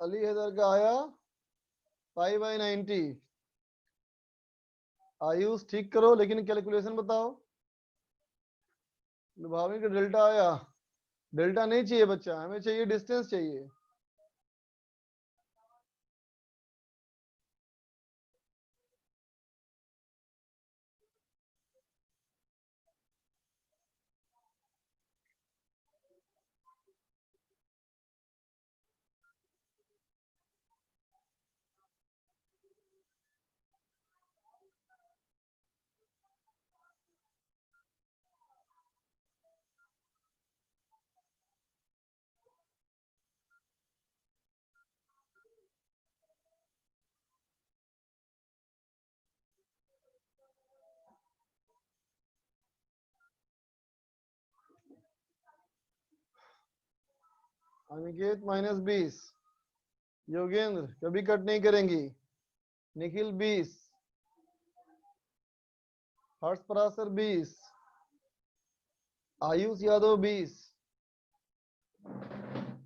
अली हैदर का आया π/90। आयुष ठीक करो, लेकिन कैलकुलेशन बताओ। भाभी का डेल्टा आया। डेल्टा नहीं चाहिए बच्चा, हमें चाहिए डिस्टेंस चाहिए। अनिकेत -20। योगेंद्र कभी कट नहीं करेंगी। निखिल 20। हर्ष पराशर 20। आयुष यादव 20।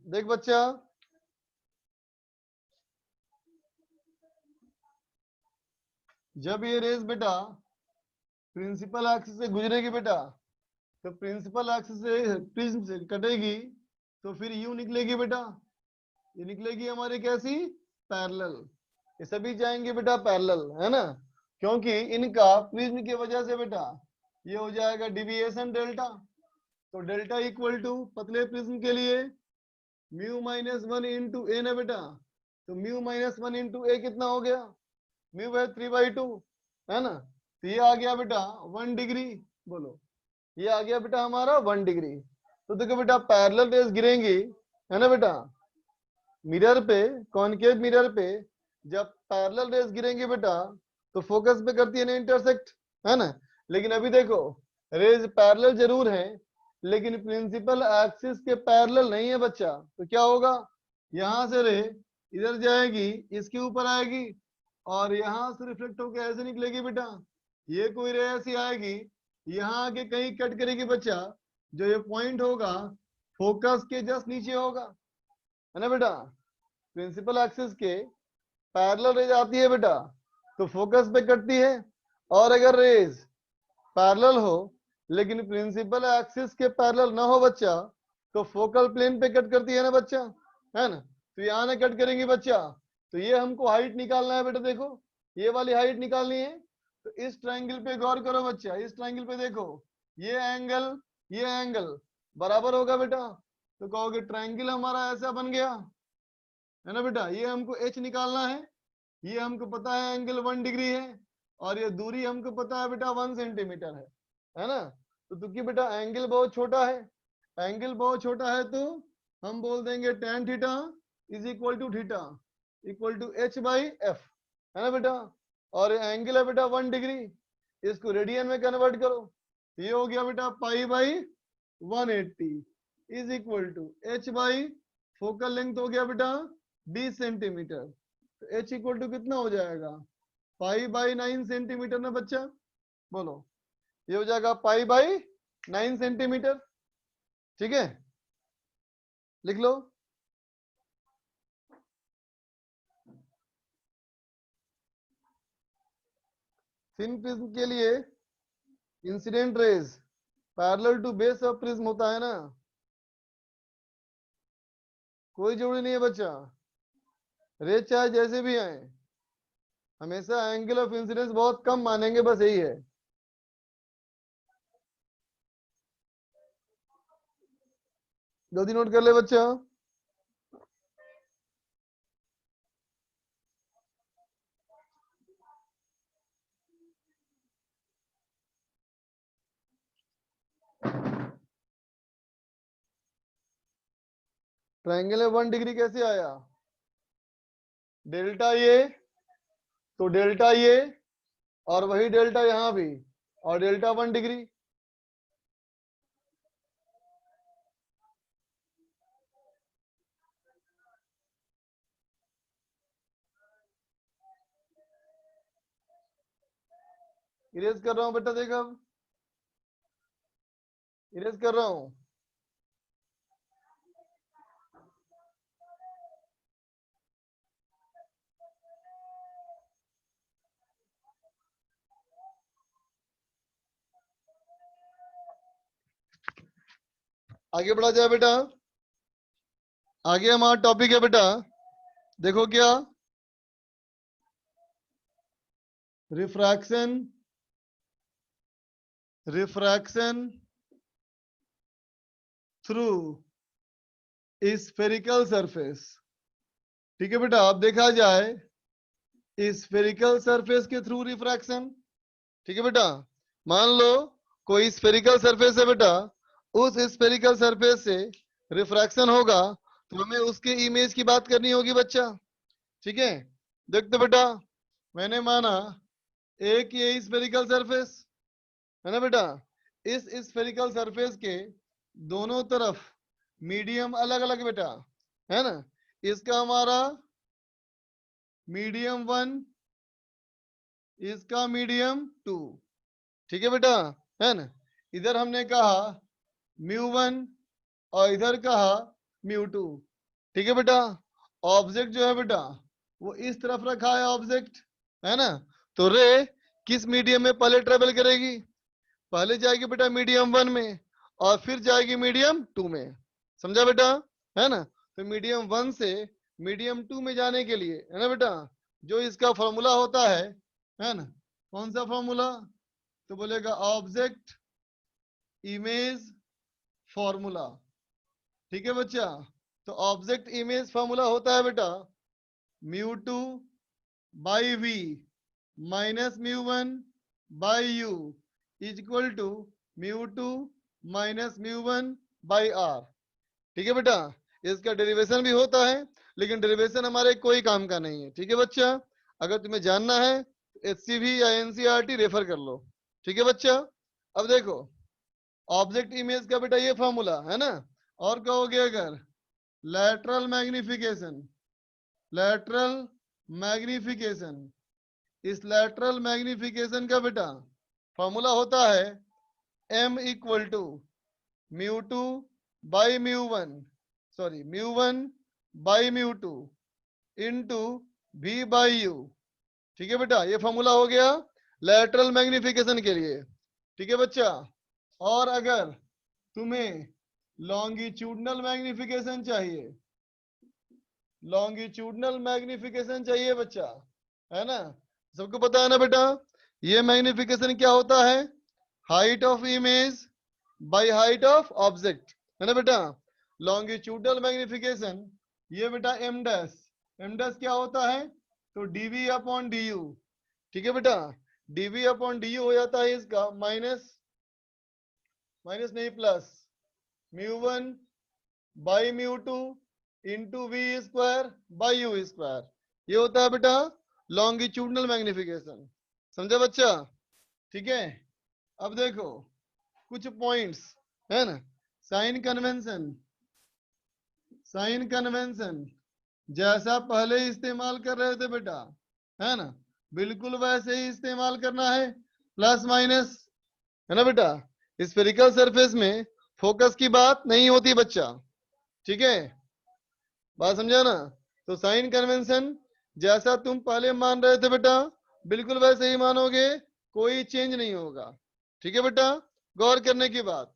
देख बच्चा, जब ये रेस बेटा प्रिंसिपल एक्सिस से गुजरेगी बेटा, तो प्रिंसिपल एक्सिस से प्रिज्म से कटेगी, तो फिर यू निकलेगी बेटा। ये निकलेगी हमारी कैसी, पैरेलल। ये सभी जाएंगे बेटा पैरेलल, है ना, क्योंकि इनका प्रिज्म की वजह से बेटा ये हो जाएगा डिविएशन डेल्टा। तो डेल्टा इक्वल टू पतले प्रिज्म के लिए μ-1 इंटू ए ना बेटा, तो μ-1 इंटू ए कितना हो गया, म्यू है 3/2, है ना। तो ये आ गया बेटा 1 डिग्री। बोलो, ये आ गया बेटा हमारा 1 डिग्री। तो देखो बेटा पैरेलल रेज गिरेंगी, है ना बेटा, मिरर पे, कॉनकेव मिरर पे जब पैरेलल रेज गिरेंगे बेटा, तो फोकस पे करती है ना इंटरसेक्ट, है ना। लेकिन अभी देखो रेज पैरेलल जरूर है, लेकिन प्रिंसिपल एक्सिस के पैरेलल नहीं है बच्चा। तो क्या होगा, यहां से रे इधर जाएगी, इसके ऊपर आएगी, और यहां से रिफ्लेक्ट होकर ऐसे निकलेगी बेटा। ये कोई रे ऐसी आएगी, यहाँ आके कहीं कट करेगी बच्चा, जो ये पॉइंट होगा फोकस के जस्ट नीचे होगा, है ना बेटा। प्रिंसिपल एक्सिस के पैरेलल रेज आती है बेटा, तो फोकस पे कटती है। और अगर रेज पैरेलल हो लेकिन प्रिंसिपल एक्सिस के पैरेलल ना हो बच्चा, तो फोकल प्लेन पे कट करती है ना बच्चा, है ना। तो यहाँ ना कट करेंगे बच्चा, तो ये हमको हाइट निकालना है बेटा। देखो ये वाली हाइट निकालनी है, तो इस ट्रायंगल पे गौर करो बच्चा। इस ट्रायंगल पे देखो, ये एंगल बराबर होगा बेटा, तो कहोगे ट्रायंगल हमारा ऐसा बन गया, है ना बेटा। ये हमको एच निकालना है, ये हमको पता है एंगल 1 डिग्री है, और ये दूरी हमको पता है बेटा 1 सेंटीमीटर है ना। तो क्योंकि बेटा एंगल बहुत छोटा है, एंगल बहुत छोटा है, तो हम बोल देंगे tan theta is equal to theta equal to h/f, है ना बेटा। और एंगल है बेटा 1 डिग्री, इसको रेडियन में कन्वर्ट करो, ये हो गया बेटा π/180 is equal to h/ focal length हो गया बेटा 20 सेंटीमीटर। तो h इक्वल टू कितना हो जाएगा, π/9 सेंटीमीटर ना बच्चा। बोलो, ये हो जाएगा π/9 सेंटीमीटर। ठीक है, लिख लो। थिन प्रिज्म के लिए incident rays parallel to base of prism होता है ना, कोई जरूरी नहीं है बच्चा, रेज चाहे जैसे भी आए, हमेशा एंगल ऑफ इंसिडेंस बहुत कम मानेंगे, बस यही है। जल्दी नोट कर ले बच्चा। ट्रायंगल में 1 डिग्री कैसे आया, डेल्टा ये, तो डेल्टा ये, और वही डेल्टा यहाँ भी, और डेल्टा 1 डिग्री। इरेज कर रहा हूं बेटा, देख अब इरेज कर रहा हूं। आगे बढ़ा जाए बेटा। आगे हमारा टॉपिक है बेटा, देखो क्या, refraction, refraction through spherical surface. ठीक है बेटा, अब देखा जाए स्फेरिकल सरफेस के थ्रू रिफ्रैक्शन। ठीक है बेटा, मान लो कोई स्फेरिकल सरफेस है बेटा, उस स्फेरिकल सरफेस से रिफ्रैक्शन होगा तो हमें उसके इमेज की बात करनी होगी बच्चा। ठीक है, देखते बेटा, मैंने माना एक ये स्फेरिकल सरफेस है ना बेटा, इस स्फेरिकल सरफेस के दोनों तरफ मीडियम अलग अलग बेटा, है ना, इसका हमारा मीडियम 1, इसका मीडियम 2। ठीक है बेटा, है ना, इधर हमने कहा μ1 और इधर कहा μ2। ठीक है बेटा, ऑब्जेक्ट जो है बेटा वो इस तरफ रखा है ऑब्जेक्ट, है ना, तो रे किस मीडियम में पहले ट्रेवल करेगी, पहले जाएगी बेटा मीडियम 1 में और फिर जाएगी मीडियम 2 में। समझा बेटा, है ना, तो मीडियम 1 से मीडियम 2 में जाने के लिए, है ना बेटा, जो इसका फॉर्मूला होता है ना, कौन सा फॉर्मूला, तो बोलेगा ऑब्जेक्ट इमेज फॉर्मूला। ठीक है बच्चा, तो ऑब्जेक्ट इमेज फॉर्मूला होता है बेटा μ2 by v minus μ1 by u is equal to μ2 minus μ1 by r। ठीक है बेटा, इसका डेरिवेशन भी होता है लेकिन डेरिवेशन हमारे कोई काम का नहीं है। ठीक है बच्चा, अगर तुम्हें जानना है HCV या NCERT रेफर कर लो। ठीक है बच्चा, अब देखो ऑब्जेक्ट इमेज का बेटा ये फॉर्मूला है ना, और कहोगे अगर लैटरल मैग्निफिकेशन, लैटरल मैग्निफिकेशन, इस लैटरल मैग्निफिकेशन का बेटा फॉर्मूला होता है m equal to μ2 by μ1, sorry μ1 by μ2 into v by u। ठीक है बेटा, ये फॉर्मूला हो गया लैटरल मैग्निफिकेशन के लिए। ठीक है बच्चा, और अगर तुम्हें लॉन्गिट्यूडनल मैग्निफिकेशन चाहिए, लॉन्गिट्यूडनल मैग्निफिकेशन चाहिए बच्चा, है ना, सबको पता है ना बेटा, ये मैग्निफिकेशन क्या होता है, height of image by height of object, है ना बेटा। लॉन्गिट्यूडनल मैग्निफिकेशन ये बेटा एम डैश, एम डैश क्या होता है, तो डीवी अपॉन डी यू। ठीक है बेटा, डीवी अपॉन डी यू हो जाता है इसका माइनस, माइनस नहीं plus μ1 by μ2 into V square by U square, ये होता है बेटा लॉन्गिट्यूडनल मैग्निफिकेशन। समझा बच्चा, ठीक है। अब देखो कुछ पॉइंट्स, है ना, साइन कन्वेंशन, साइन कन्वेंशन जैसा पहले इस्तेमाल कर रहे थे बेटा, है ना, बिल्कुल वैसे ही इस्तेमाल करना है, प्लस माइनस, है ना बेटा। स्फेरिकल सरफेस में फोकस की बात नहीं होती बच्चा, ठीक है, बात समझा ना। तो साइन कन्वेंशन जैसा तुम पहले मान रहे थे बेटा बिल्कुल वैसे ही मानोगे, कोई चेंज नहीं होगा। ठीक है बेटा, गौर करने की बात,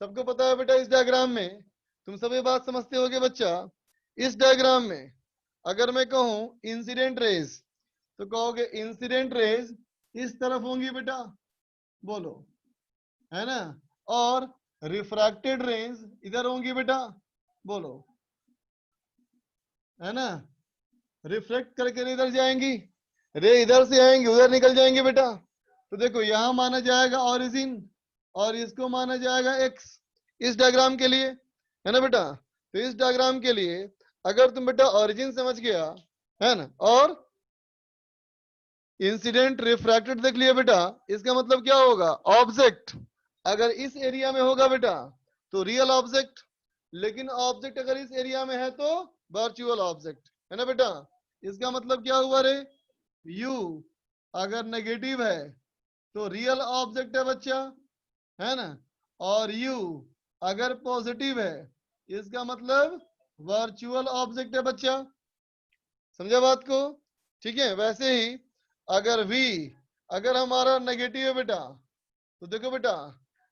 सबको पता है बेटा इस डायग्राम में तुम सभी बात समझते होगे बच्चा। इस डायग्राम में अगर मैं कहूं इंसिडेंट रेज तो कहोगे इंसिडेंट रेज इस तरफ होंगी बेटा, बोलो, है ना, और रिफ्रैक्टेड रेज इधर होंगी बेटा, बोलो, है ना, रिफ्लेक्ट करके इधर जाएंगी, रे इधर से आएंगी उधर निकल जाएंगे बेटा। तो देखो यहां माना जाएगा ऑरिजिन और इसको माना जाएगा एक्स, इस डायग्राम के लिए, है ना बेटा। तो इस डायग्राम के लिए अगर तुम बेटा ऑरिजिन समझ गया, है ना, और इंसिडेंट रिफ्रैक्टेड देख लिया बेटा, इसका मतलब क्या होगा, ऑब्जेक्ट अगर इस एरिया में होगा बेटा तो रियल ऑब्जेक्ट, लेकिन ऑब्जेक्ट अगर इस एरिया में है तो वर्चुअल ऑब्जेक्ट, है ना बेटा। इसका मतलब क्या हुआ रे, u अगर नेगेटिव है तो रियल ऑब्जेक्ट है बच्चा, है ना, और u अगर पॉजिटिव है इसका मतलब वर्चुअल ऑब्जेक्ट है बच्चा। समझा बात को, ठीक है। वैसे ही अगर v अगर हमारा नेगेटिव है बेटा तो देखो बेटा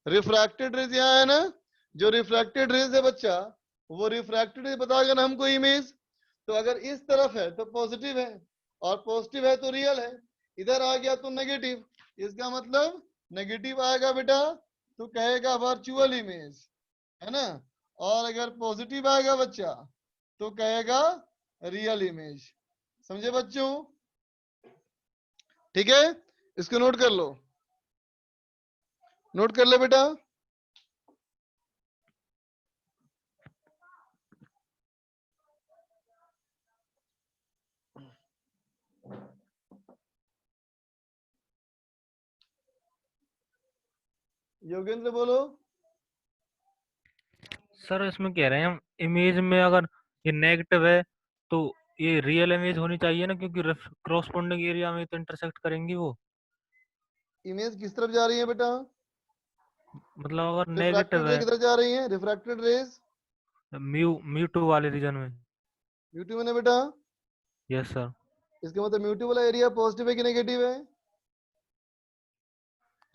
रिफ्रैक्टेड रेज यहाँ है ना, जो रिफ्रैक्टेड रेज है बच्चा, वो रिफ्रैक्टेड बताएगा ना हमको इमेज। तो अगर इस तरफ है तो पॉजिटिव है, और पॉजिटिव है तो रियल है, इधर आ गया तो नेगेटिव, इसका मतलब नेगेटिव आएगा बेटा तो कहेगा वर्चुअल इमेज, है ना। और अगर पॉजिटिव आएगा बच्चा तो कहेगा रियल इमेज। समझे बच्चों? ठीक है, इसको नोट कर लो, नोट कर ले बेटा। योगेंद्र बोलो। सर इसमें कह रहे हैं हम, इमेज में अगर ये नेगेटिव है तो ये रियल इमेज होनी चाहिए ना, क्योंकि क्रॉसपोंडिंग एरिया में तो इंटरसेक्ट करेंगी वो। इमेज किस तरफ जा रही है बेटा? मतलब अगर रिफ्रैक्टेड नेगेटिव रे है, किधर जा रही है? रिफ्रैक्टेड रेज म्यू 2 वाले रीजन में। म्यूटिव है बेटा। Yes sir. इसका मतलब म्यूटिव वाला एरिया पॉजिटिव है कि नेगेटिव है?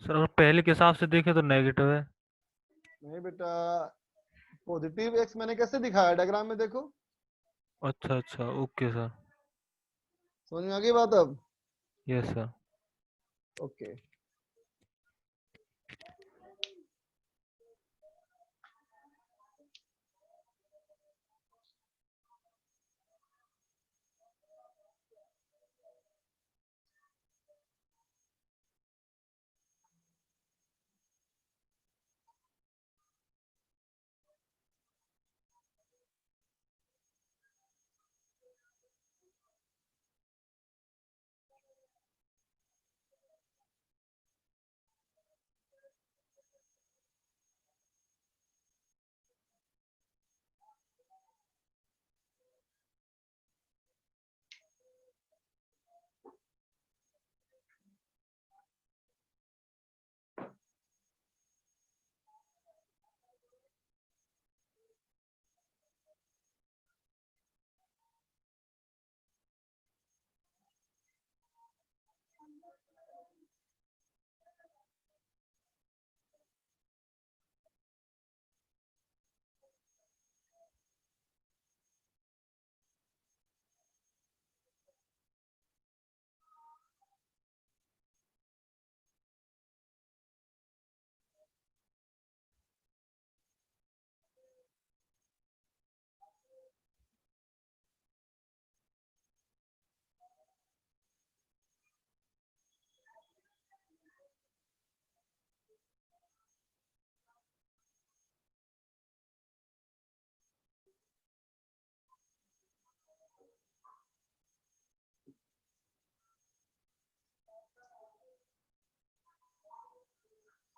सर अगर पहले के हिसाब से देखें तो नेगेटिव है। नहीं बेटा, पॉजिटिव एक्स मैंने कैसे दिखाया डायग्राम में देखो। अच्छा अच्छा, ओके सर। समझ में आ गई बात अब? Yes sir. Okay.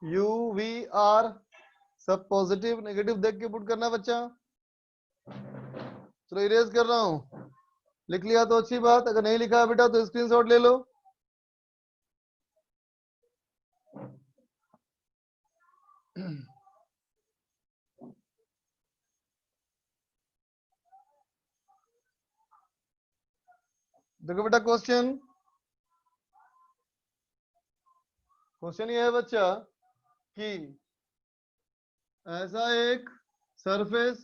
U V are सब पॉजिटिव नेगेटिव देख के पुट करना बच्चा। चलो इरेज कर रहा हूं। लिख लिया तो अच्छी बात, अगर नहीं लिखा है बेटा तो स्क्रीनशॉट ले लो। देखो बेटा, क्वेश्चन क्वेश्चन ये है बच्चा कि ऐसा एक सरफेस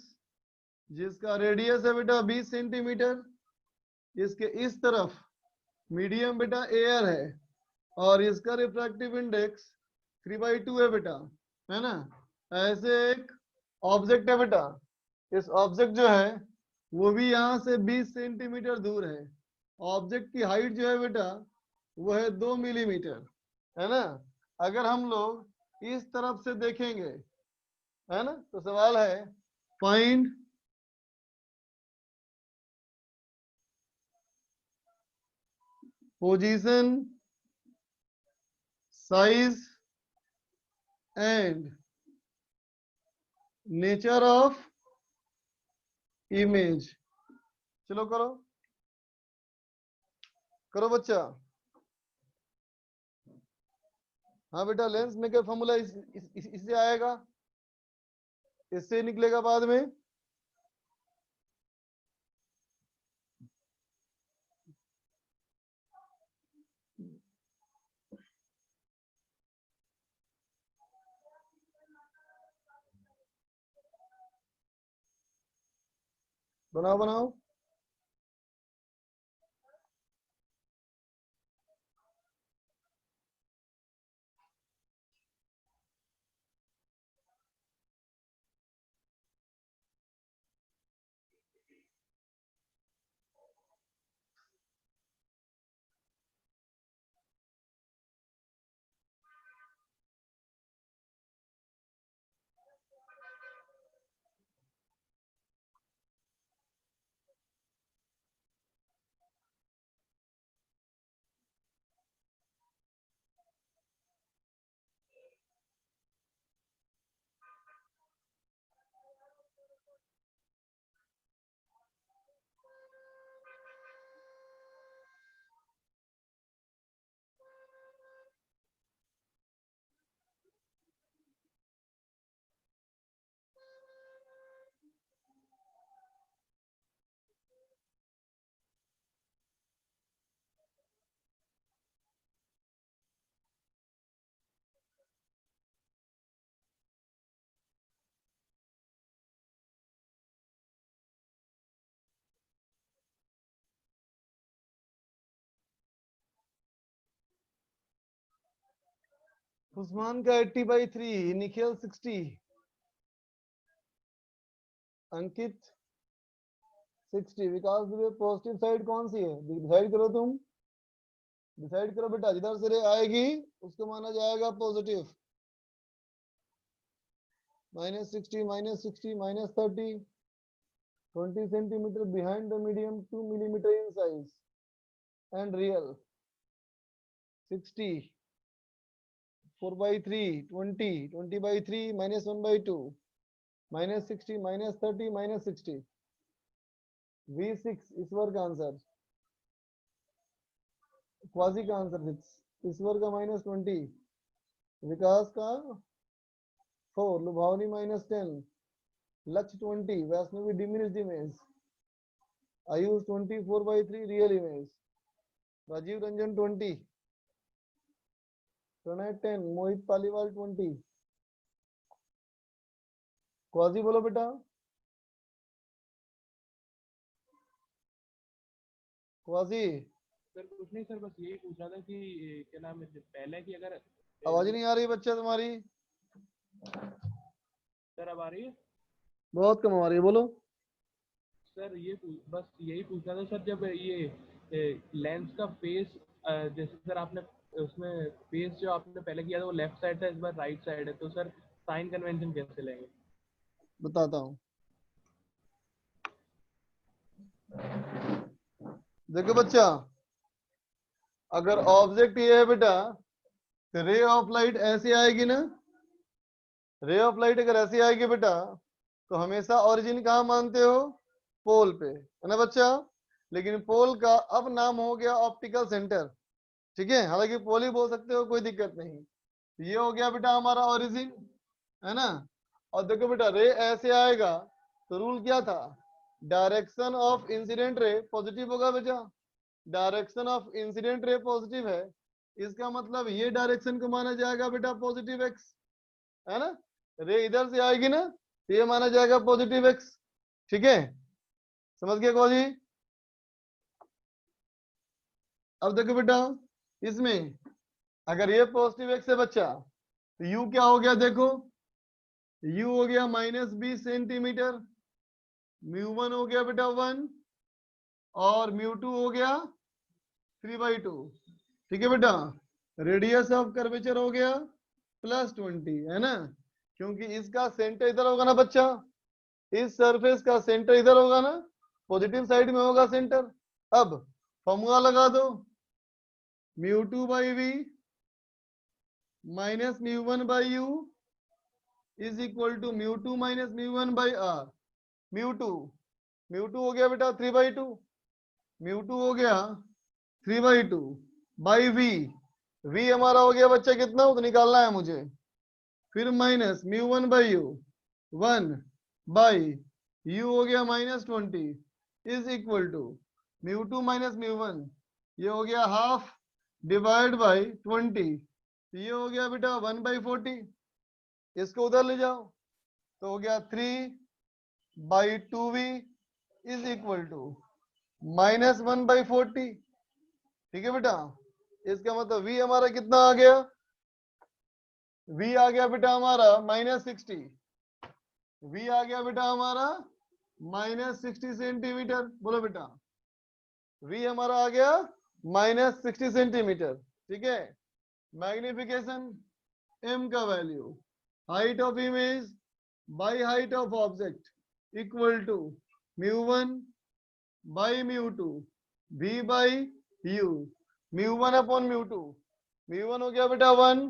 जिसका रेडियस है बेटा 20 सेंटीमीटर, इसके इस तरफ मीडियम बेटा एयर है, और इसका रिफ्रैक्टिव इंडेक्स 3/2 है बेटा, है ना। ऐसे एक ऑब्जेक्ट है बेटा, इस ऑब्जेक्ट जो है वो भी यहाँ से 20 सेंटीमीटर दूर है। ऑब्जेक्ट की हाइट जो है बेटा वो है 2 मिलीमीटर, है ना। अगर हम लोग इस तरफ से देखेंगे, है ना, तो सवाल है find position size and nature of image. चलो करो, करो बच्चा। हाँ बेटा, लेंस मेकर फॉर्मूला इससे आएगा, इससे निकलेगा बाद में। बनाओ बनाओ। उस्मान का 80/3, निखिल 60, अंकित 60, विकास दुबे। पॉजिटिव साइड कौन सी है डिसाइड करो तुम, डिसाइड करो बेटा। जिधर से रे आएगी उसको माना जाएगा positive. -60, -60, -30, 20 centimetre behind the medium, 2 millimeter in size, and real 60, 4/3, 20, 20/3, -1/2, -60, -30, -60, V6 Ishwar का आंसर, क्वाजी का आंसर 6, ईश्वर का -20, विकास का 4, Lubhavani -10, Lakshya 20, Vaishnavi diminished image, Ayush 24/3 real image, Rajeev Ranjan 20, Pranay 10, Mohit Paliwal 20, Qazi बोलो बेटा। क्वाजी सर कुछ नहीं सर, बस यही पूछ रहा था कि क्या नाम है पहले की अगर आवाज नहीं आ रही बच्चा तुम्हारी, सर अब आ रही है? बहुत कम आ रही है, बोलो। सर बस यही पूछना था सर, जब ये लेंस का फेस जैसे सर आपने उसमें फेस जो आपने पहले किया था वो लेफ्ट साइड था, इस बार राइट साइड है, तो सर साइन कन्वेंशन कैसे लेंगे? बताता हूँ, देखो बच्चा, अगर ऑब्जेक्ट ये है बेटा, तो रे ऑफ लाइट ऐसे आएगी ना, रे ऑफ लाइट अगर ऐसे आएगी बेटा, तो हमेशा ओरिजिन कहाँ मानते हो, पोल पे, है ना बच्चा। लेकिन पोल का अब नाम हो गया ऑप्टिकल सेंटर, ठीक है, हालांकि पोल ही बोल सकते हो, कोई दिक्कत नहीं। ये हो गया बेटा हमारा ओरिजिन, है ना। और देखो बेटा, रे ऐसे आएगा तो रूल क्या था, direction of incident ray positive होगा बेटा। Direction of incident ray positive है, इसका मतलब ये डायरेक्शन को माना जाएगा बेटा पॉजिटिव एक्स, है ना। रे इधर से आएगी ना, तो ये माना जाएगा पॉजिटिव एक्स, ठीक है, समझ गए कौन जी। अब देखो बेटा, इसमें अगर ये पॉजिटिव एक्स है बच्चा, तो यू क्या हो गया, देखो यू हो गया -20 सेंटीमीटर, μ1 हो गया बेटा 1, और μ2 हो गया 3/2, ठीक है बेटा। रेडियस ऑफ कर्वेचर हो गया +20, है ना, क्योंकि इसका सेंटर इधर होगा ना बच्चा, इस सरफेस का सेंटर इधर होगा ना, पॉजिटिव साइड में होगा सेंटर। अब फॉर्मूला लगा दो, μ2/v -μ1/u is equal to μ2 - μ1/r। μ2 हो गया बेटा 3/2, μ2 हो गया 3/2 बाई v, v हमारा हो गया बच्चा कितना, वो तो निकालना है मुझे, फिर -μ1/u 1/u हो गया -20 इज इक्वल टू μ2 - μ1, ये हो गया हाफ डिवाइड बाई 20, ये हो गया बेटा 1/40, इसको उधर ले जाओ, तो हो गया 3/2v इज इक्वल टू -1/40। ठीक है बेटा, इसका मतलब v हमारा कितना आ गया, v आ गया बेटा हमारा -60, v आ गया बेटा हमारा -60 सेंटीमीटर। बोलो बेटा, v हमारा आ गया -60 सेंटीमीटर। ठीक है, मैग्निफिकेशन m का value, height of image by height of object equal to μ1 by μ2 v by u, μ1 upon μ2, μ1 हो गया बेटा 1,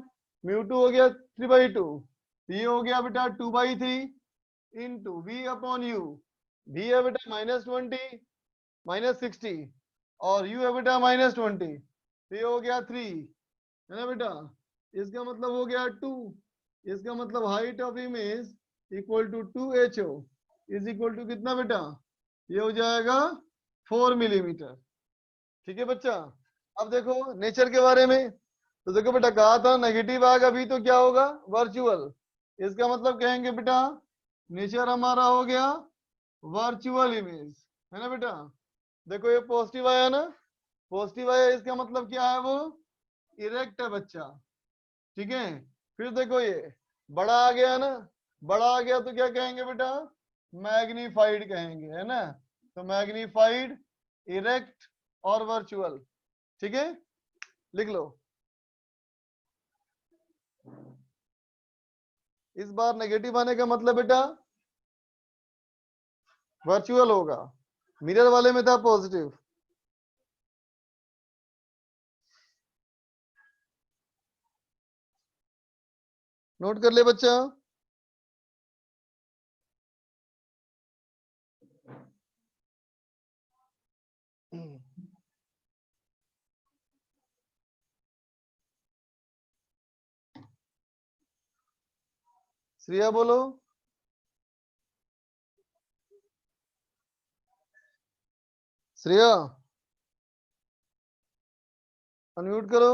μ2 हो गया 3/2, ये हो गया बेटा 2/3 into v upon u, v है बेटा -20 -60 और u है बेटा -20, तो ये हो गया 3, है ना बेटा। इसका मतलब हो गया 2, इसका मतलब height of image equal to 2ho is equal to कितना बेटा, ये हो जाएगा 4 मिलीमीटर। ठीक है बच्चा, अब देखो नेचर के बारे में, तो देखो बेटा कहा था नेगेटिव आएगा अभी तो क्या होगा, वर्चुअल। इसका मतलब कहेंगे बेटा नेचर हमारा हो गया वर्चुअल इमेज, है ना बेटा। देखो ये पॉजिटिव आया ना, पॉजिटिव आया, इसका मतलब क्या है, वो इरेक्ट है बच्चा। ठीक है, फिर देखो ये बड़ा आ गया ना, बड़ा आ गया तो क्या कहेंगे बेटा, मैग्नीफाइड कहेंगे, है ना। तो मैग्नीफाइड, इरेक्ट और वर्चुअल। ठीक है, लिख लो। इस बार नेगेटिव आने का मतलब बेटा वर्चुअल होगा, मिरर वाले में था पॉजिटिव। नोट कर ले बच्चा। श्रेया बोलो। श्रेया अनम्यूट करो।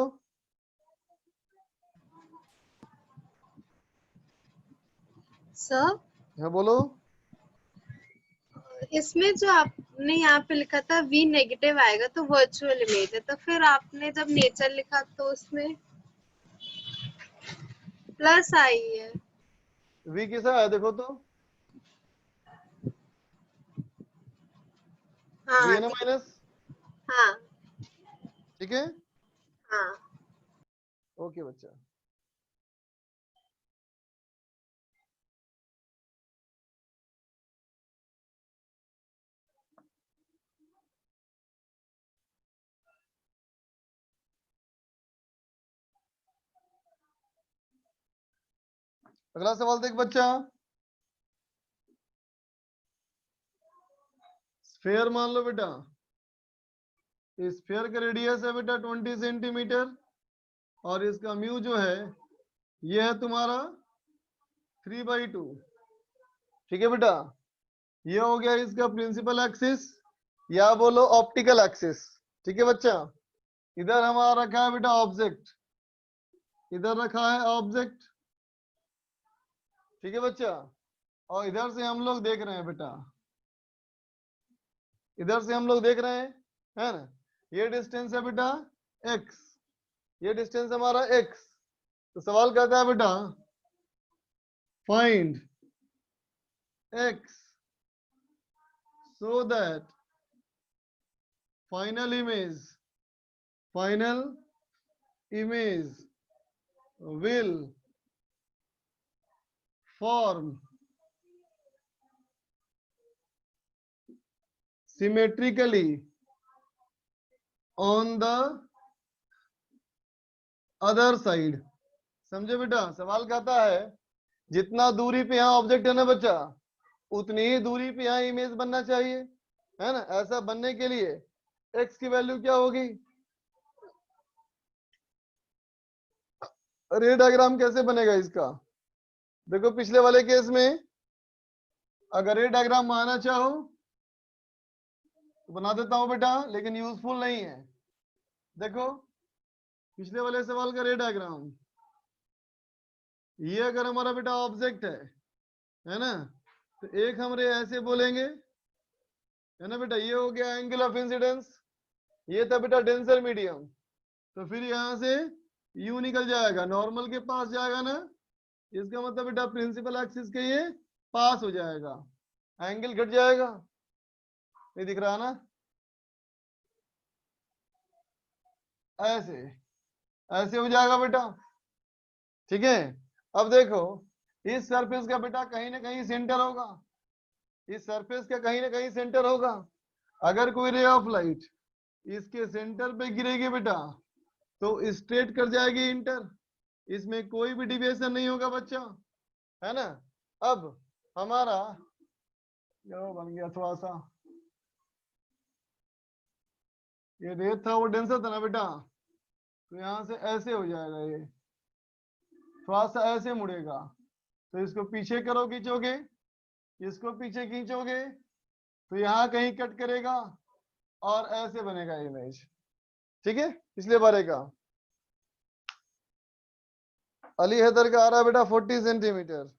सर हाँ बोलो। इसमें जो आपने यहाँ पे लिखा था V नेगेटिव आएगा तो वर्चुअल इमेज है, तो फिर आपने जब नेचर लिखा तो उसमें प्लस आई है। वी कैसा है देखो तो, वी है हाँ ना माइनस। हाँ ठीक है, हाँ। ओके बच्चा। अगला सवाल देख बच्चा, स्फेयर मान लो बेटा, इस स्फेयर का रेडियस है बेटा 20 सेंटीमीटर और इसका म्यू जो है ये है तुम्हारा 3/2। ठीक है बेटा, ये हो गया इसका प्रिंसिपल एक्सिस या बोलो ऑप्टिकल एक्सिस। ठीक है बच्चा, इधर हमारा रखा है बेटा ऑब्जेक्ट, इधर रखा है ऑब्जेक्ट। ठीक है बच्चा, और इधर से हम लोग देख रहे हैं बेटा, इधर से हम लोग देख रहे हैं, है ना। ये डिस्टेंस है बेटा x, ये डिस्टेंस हमारा x। तो सवाल कहता है बेटा find x so that final image will form symmetrically on the other side। समझे बेटा, सवाल कहता है जितना दूरी पे यहाँ ऑब्जेक्ट है ना बच्चा, उतनी ही दूरी पे यहाँ इमेज बनना चाहिए, है ना। ऐसा बनने के लिए x की वैल्यू क्या होगी, रे डायग्राम कैसे बनेगा इसका। देखो पिछले वाले केस में अगर रे डायग्राम बनाना चाहो तो बना देता हूं बेटा, लेकिन यूजफुल नहीं है। देखो पिछले वाले सवाल का रे डायग्राम, ये अगर हमारा बेटा ऑब्जेक्ट है ना, तो एक हम रे ऐसे बोलेंगे है ना बेटा, ये हो गया एंगल ऑफ इंसिडेंस, ये था बेटा डेंसर मीडियम। तो फिर यहाँ से यू निकल जाएगा, नॉर्मल के पास जाएगा ना, इसका मतलब बेटा प्रिंसिपल एक्सिस के ये पास हो जाएगा, एंगल घट जाएगा, नहीं दिख रहा ना, ऐसे ऐसे हो जाएगा बेटा। ठीक है, अब देखो इस सरफेस का बेटा कहीं ना कहीं सेंटर होगा, इस सरफेस का कहीं ना कहीं सेंटर होगा। अगर कोई रे ऑफ लाइट इसके सेंटर पे गिरेगी बेटा तो स्ट्रेट कर जाएगी इंटर, इसमें कोई भी डिविएशन नहीं होगा बच्चा, है ना। अब हमारा ये बन गया थोड़ा सा, ये रेत था वो डेंसर था ना बेटा, तो यहाँ से ऐसे हो जाएगा, ये थोड़ा सा ऐसे मुड़ेगा, तो इसको पीछे करो, खींचोगे, इसको पीछे खींचोगे तो यहाँ कहीं कट करेगा और ऐसे बनेगा इमेज। ठीक है, पिछले बारे का अली हैदर का आ रहा है बेटा 40 सेंटीमीटर,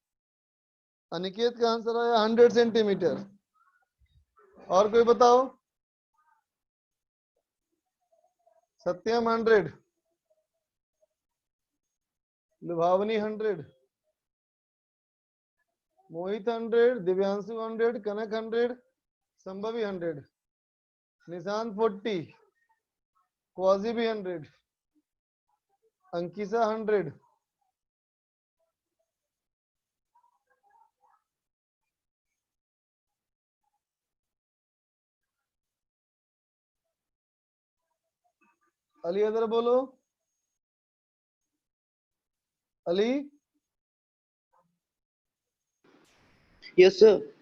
अनिकेत का आंसर आया 100 सेंटीमीटर। और कोई बताओ, सत्यम 100, लुभावनी 100, मोहित 100, दिव्यांशु 100, कनक 100, संभवी 100, निशांत 40, क्वाजी भी 100, अंकिता 100, अली अदर बोलो, अली। Yes sir.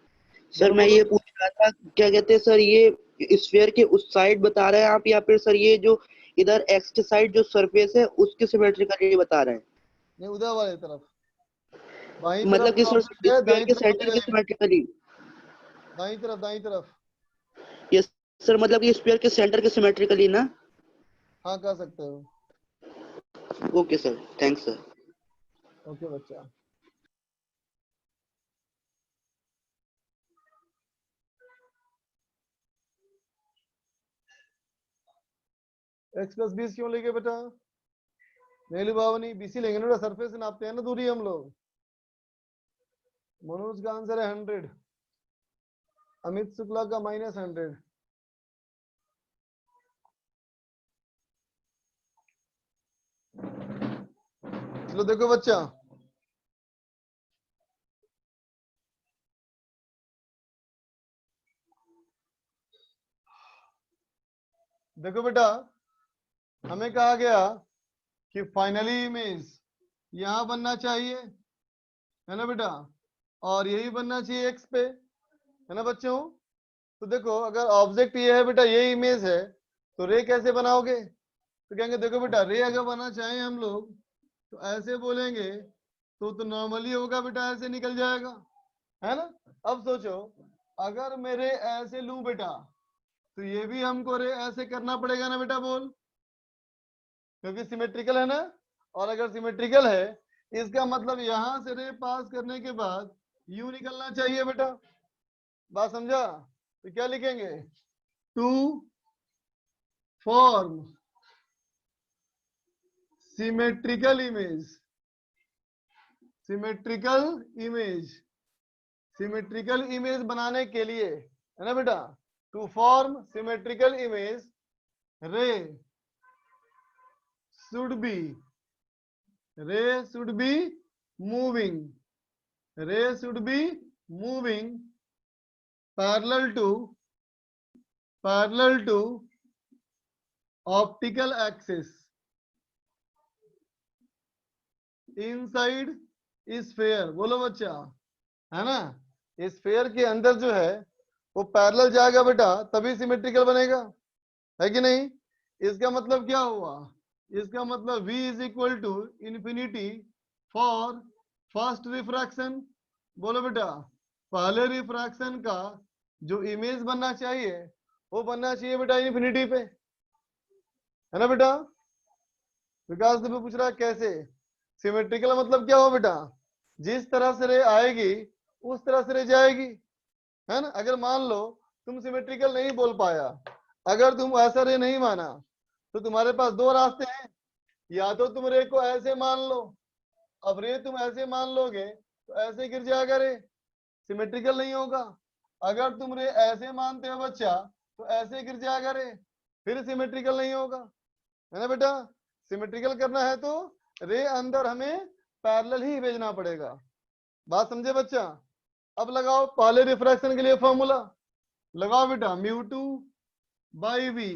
सर मैं ये पूछ रहा था, क्या कहते हैं सर, ये स्फीयर के उस साइड बता रहे हैं आप, या फिर सर ये जो इधर एक्स के साइड जो सरफेस है उसके सिमेट्रिकली बता रहे हैं? नहीं, उधर वाले तरफ, बाईं मतलब तरफ कि का सर object है, स्फीयर दाईं के तरफ सेंटर के बनेगा, सिमेट्रिकली? दाईं तरफ, दाईं तरफ। यस सर, मतलब कि स्फीयर के सेंटर के सिमेट्रिकली ना? हाँ कह सकते हो। Okay sir, thanks sir. Okay बच्चा। एक्स प्लस 20 क्यों लेंगे बेटा, नहीं लुभावनी, बीसी लेंगे ना, सरफेस से नापते हैं ना दूरी हम लोग। मनोज का आंसर है 100, अमित शुक्ला का -100। चलो देखो बच्चा, देखो बेटा, हमें कहा गया कि फाइनली इमेज यहां बनना चाहिए, है ना बेटा, और यही बनना चाहिए एक्स पे, है ना बच्चों। तो देखो अगर ऑब्जेक्ट ये है बेटा, ये इमेज है, तो रे कैसे बनाओगे, तो कहेंगे देखो बेटा रे अगर बनाना चाहें हम लोग तो ऐसे बोलेंगे, तो नॉर्मली होगा बेटा, ऐसे निकल जाएगा, है ना। अब सोचो अगर मेरे ऐसे लूं बेटा, तो ये भी हमको रे ऐसे करना पड़ेगा ना बेटा, बोल, क्योंकि सिमेट्रिकल है ना, और अगर सिमेट्रिकल है इसका मतलब यहां से रे पास करने के बाद यू निकलना चाहिए बेटा, बात समझा। तो क्या लिखेंगे, to form symmetrical image, symmetrical image, symmetrical image बनाने के लिए, है ना बेटा, to form symmetrical image ray should be, ray should be moving, ray should be moving parallel to optical axis inside sphere, बोलो बच्चा, है ना, स्फीयर के अंदर जो है वो पैरेलल जाएगा बेटा, तभी सिमेट्रिकल बनेगा, है कि नहीं। इसका मतलब क्या हुआ, इसका मतलब v is equal to infinity for first refraction, बोलो बेटा, पहले रिफ्रैक्शन का जो इमेज बनना चाहिए वो बनना चाहिए बेटा इंफिनिटी पे, है ना बेटा। विकास दुबे पूछ रहा है कैसे, सिमेट्रिकल मतलब क्या हो बेटा, जिस तरह से रे आएगी उस तरह से रे जाएगी, है ना। अगर मान लो तुम सिमेट्रिकल नहीं बोल पाया। अगर तुम ऐसा रे नहीं माना तो तुम्हारे पास दो रास्ते हैं, या तो तुम रे को ऐसे मान लो, अब रे तुम ऐसे मान लोगे तो ऐसे गिर जाएगा रे, सिमेट्रिकल नहीं होगा। अगर तुम रे ऐसे मानते हो बच्चा तो ऐसे गिर जाएगा रे, फिर सिमेट्रिकल नहीं होगा, है ना बेटा। सिमेट्रिकल करना है तो रे अंदर हमें पैरेलल ही भेजना पड़ेगा। बात समझे बच्चा। अब लगाओ पहले रिफ्रैक्शन के लिए फॉर्मूला लगाओ बेटा, μ2 by v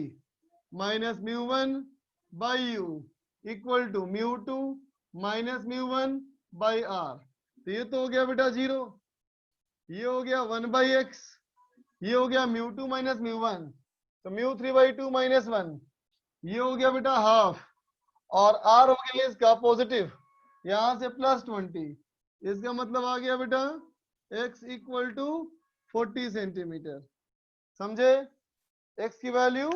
minus μ1 by u equal to μ2 minus μ1 by r। तो ये तो हो गया बेटा 0, ये हो गया 1/x, ये हो गया μ2 माइनस μ1, तो μ3/2 माइनस 1, ये हो गया बेटा हाफ, और r हो गया इसका पॉजिटिव, यहां से +20, इसका मतलब आ गया बेटा x इक्वल टू 40 सेंटीमीटर। समझे, x की वैल्यू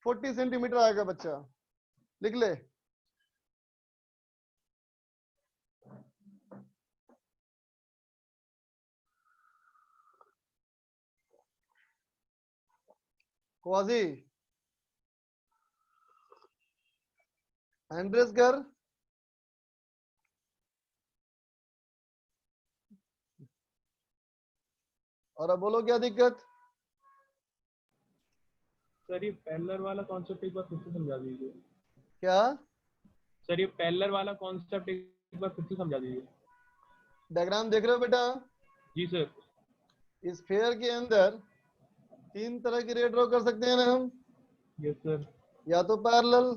40 सेंटीमीटर आएगा बच्चा, लिख ले। क्वाजी एंड्रेस कर। और अब बोलो क्या दिक्कत। सर ये पैरेलल वाला कॉन्सेप्ट एक बार फिर से समझा दीजिए। क्या सर ये पैरेलल वाला कॉन्सेप्ट एक बार फिर से समझा दीजिए। डायग्राम देख रहे हो बेटा, जी सर। इस फेयर के अंदर तीन तरह की रे ड्रॉ कर सकते हैं ना हम, यस सर। या तो पैरेलल,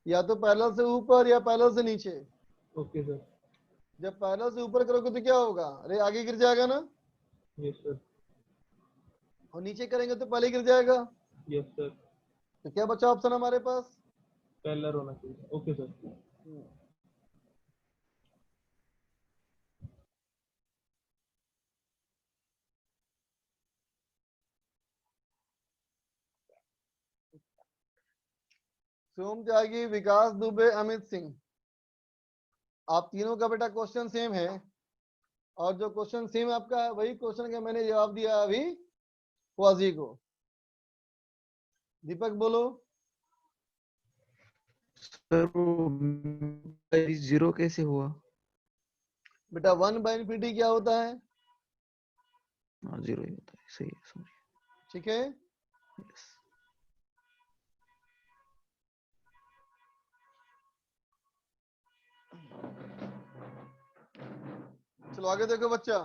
या तो पैरेलल से ऊपर या पैरेलल से नीचे। Okay sir. जब पैरेलल से ऊपर करोगे तो क्या होगा, रे आगे गिर जाएगा ना, यस सर। और नीचे करेंगे तो पहले गिर जाएगा। Yes sir. तो क्या बचा ऑप्शन हमारे पास, पैरेलल होना चाहिए। Okay sir. सोम त्यागी, विकास दुबे, अमित सिंह, आप तीनों का बेटा क्वेश्चन सेम है, और जो क्वेश्चन सेम आपका है वही क्वेश्चन का मैंने जवाब दिया अभी क्वाजी को। दीपक बोलो। सर वो 0 कैसे हुआ? बेटा 1/∞ क्या होता है, हाँ 0 ही होता है, सही है, सॉरी। ठीक है। यस। चलो आगे देखो बच्चा,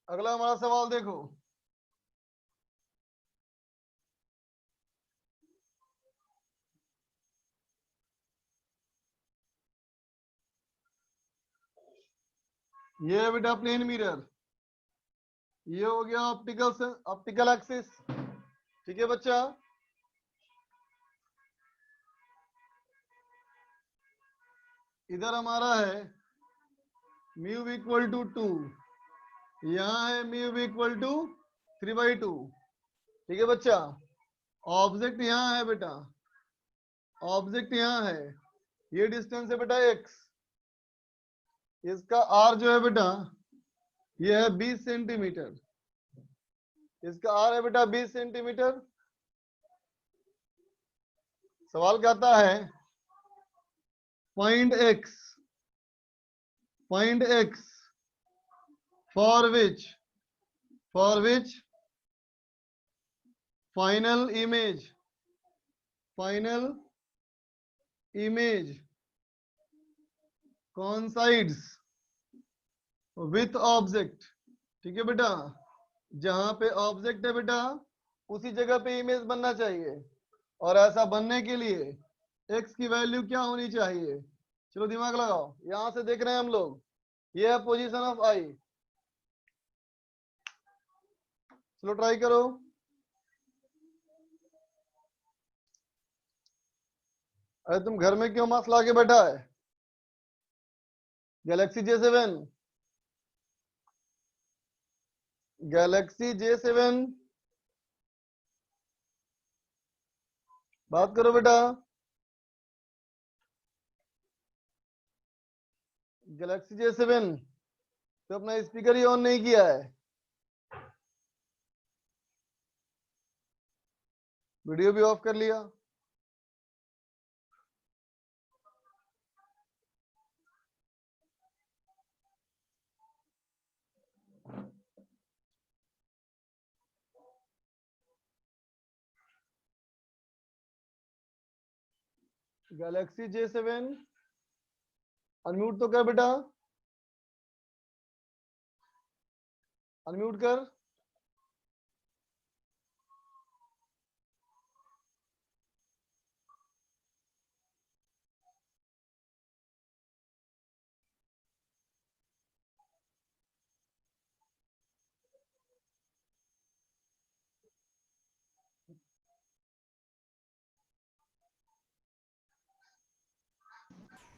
अगला हमारा सवाल देखो। ये है बेटा प्लेन मिरर, ये हो गया ऑप्टिकल एक्सिस, ठीक है बच्चा। इधर हमारा है म्यू इक्वल टू 2, यहाँ है म्यू इक्वल टू 3/2, ठीक है बच्चा। ऑब्जेक्ट यहाँ है बेटा, ऑब्जेक्ट यहाँ है, ये डिस्टेंस है बेटा x, इसका r जो है बेटा ये है 20 सेंटीमीटर, इसका r है बेटा 20 सेंटीमीटर। सवाल कहता है point x for which final image coincides with object, ठीक है बेटा। जहां पे ऑब्जेक्ट है बेटा उसी जगह पे इमेज बनना चाहिए, और ऐसा बनने के लिए x की वैल्यू क्या होनी चाहिए। चलो दिमाग लगाओ, यहां से देख रहे हैं हम लोग, ये है पोजीशन ऑफ i। चलो ट्राई करो। अरे तुम घर में क्यों मास्क लाके बैठा है, गैलेक्सी J7, गैलेक्सी J7, बात करो बेटा। गैलेक्सी J7 तो अपना स्पीकर ही ऑन नहीं किया है, वीडियो भी ऑफ कर लिया। गैलेक्सी J7 अनम्यूट तो कर बेटा, अनम्यूट कर।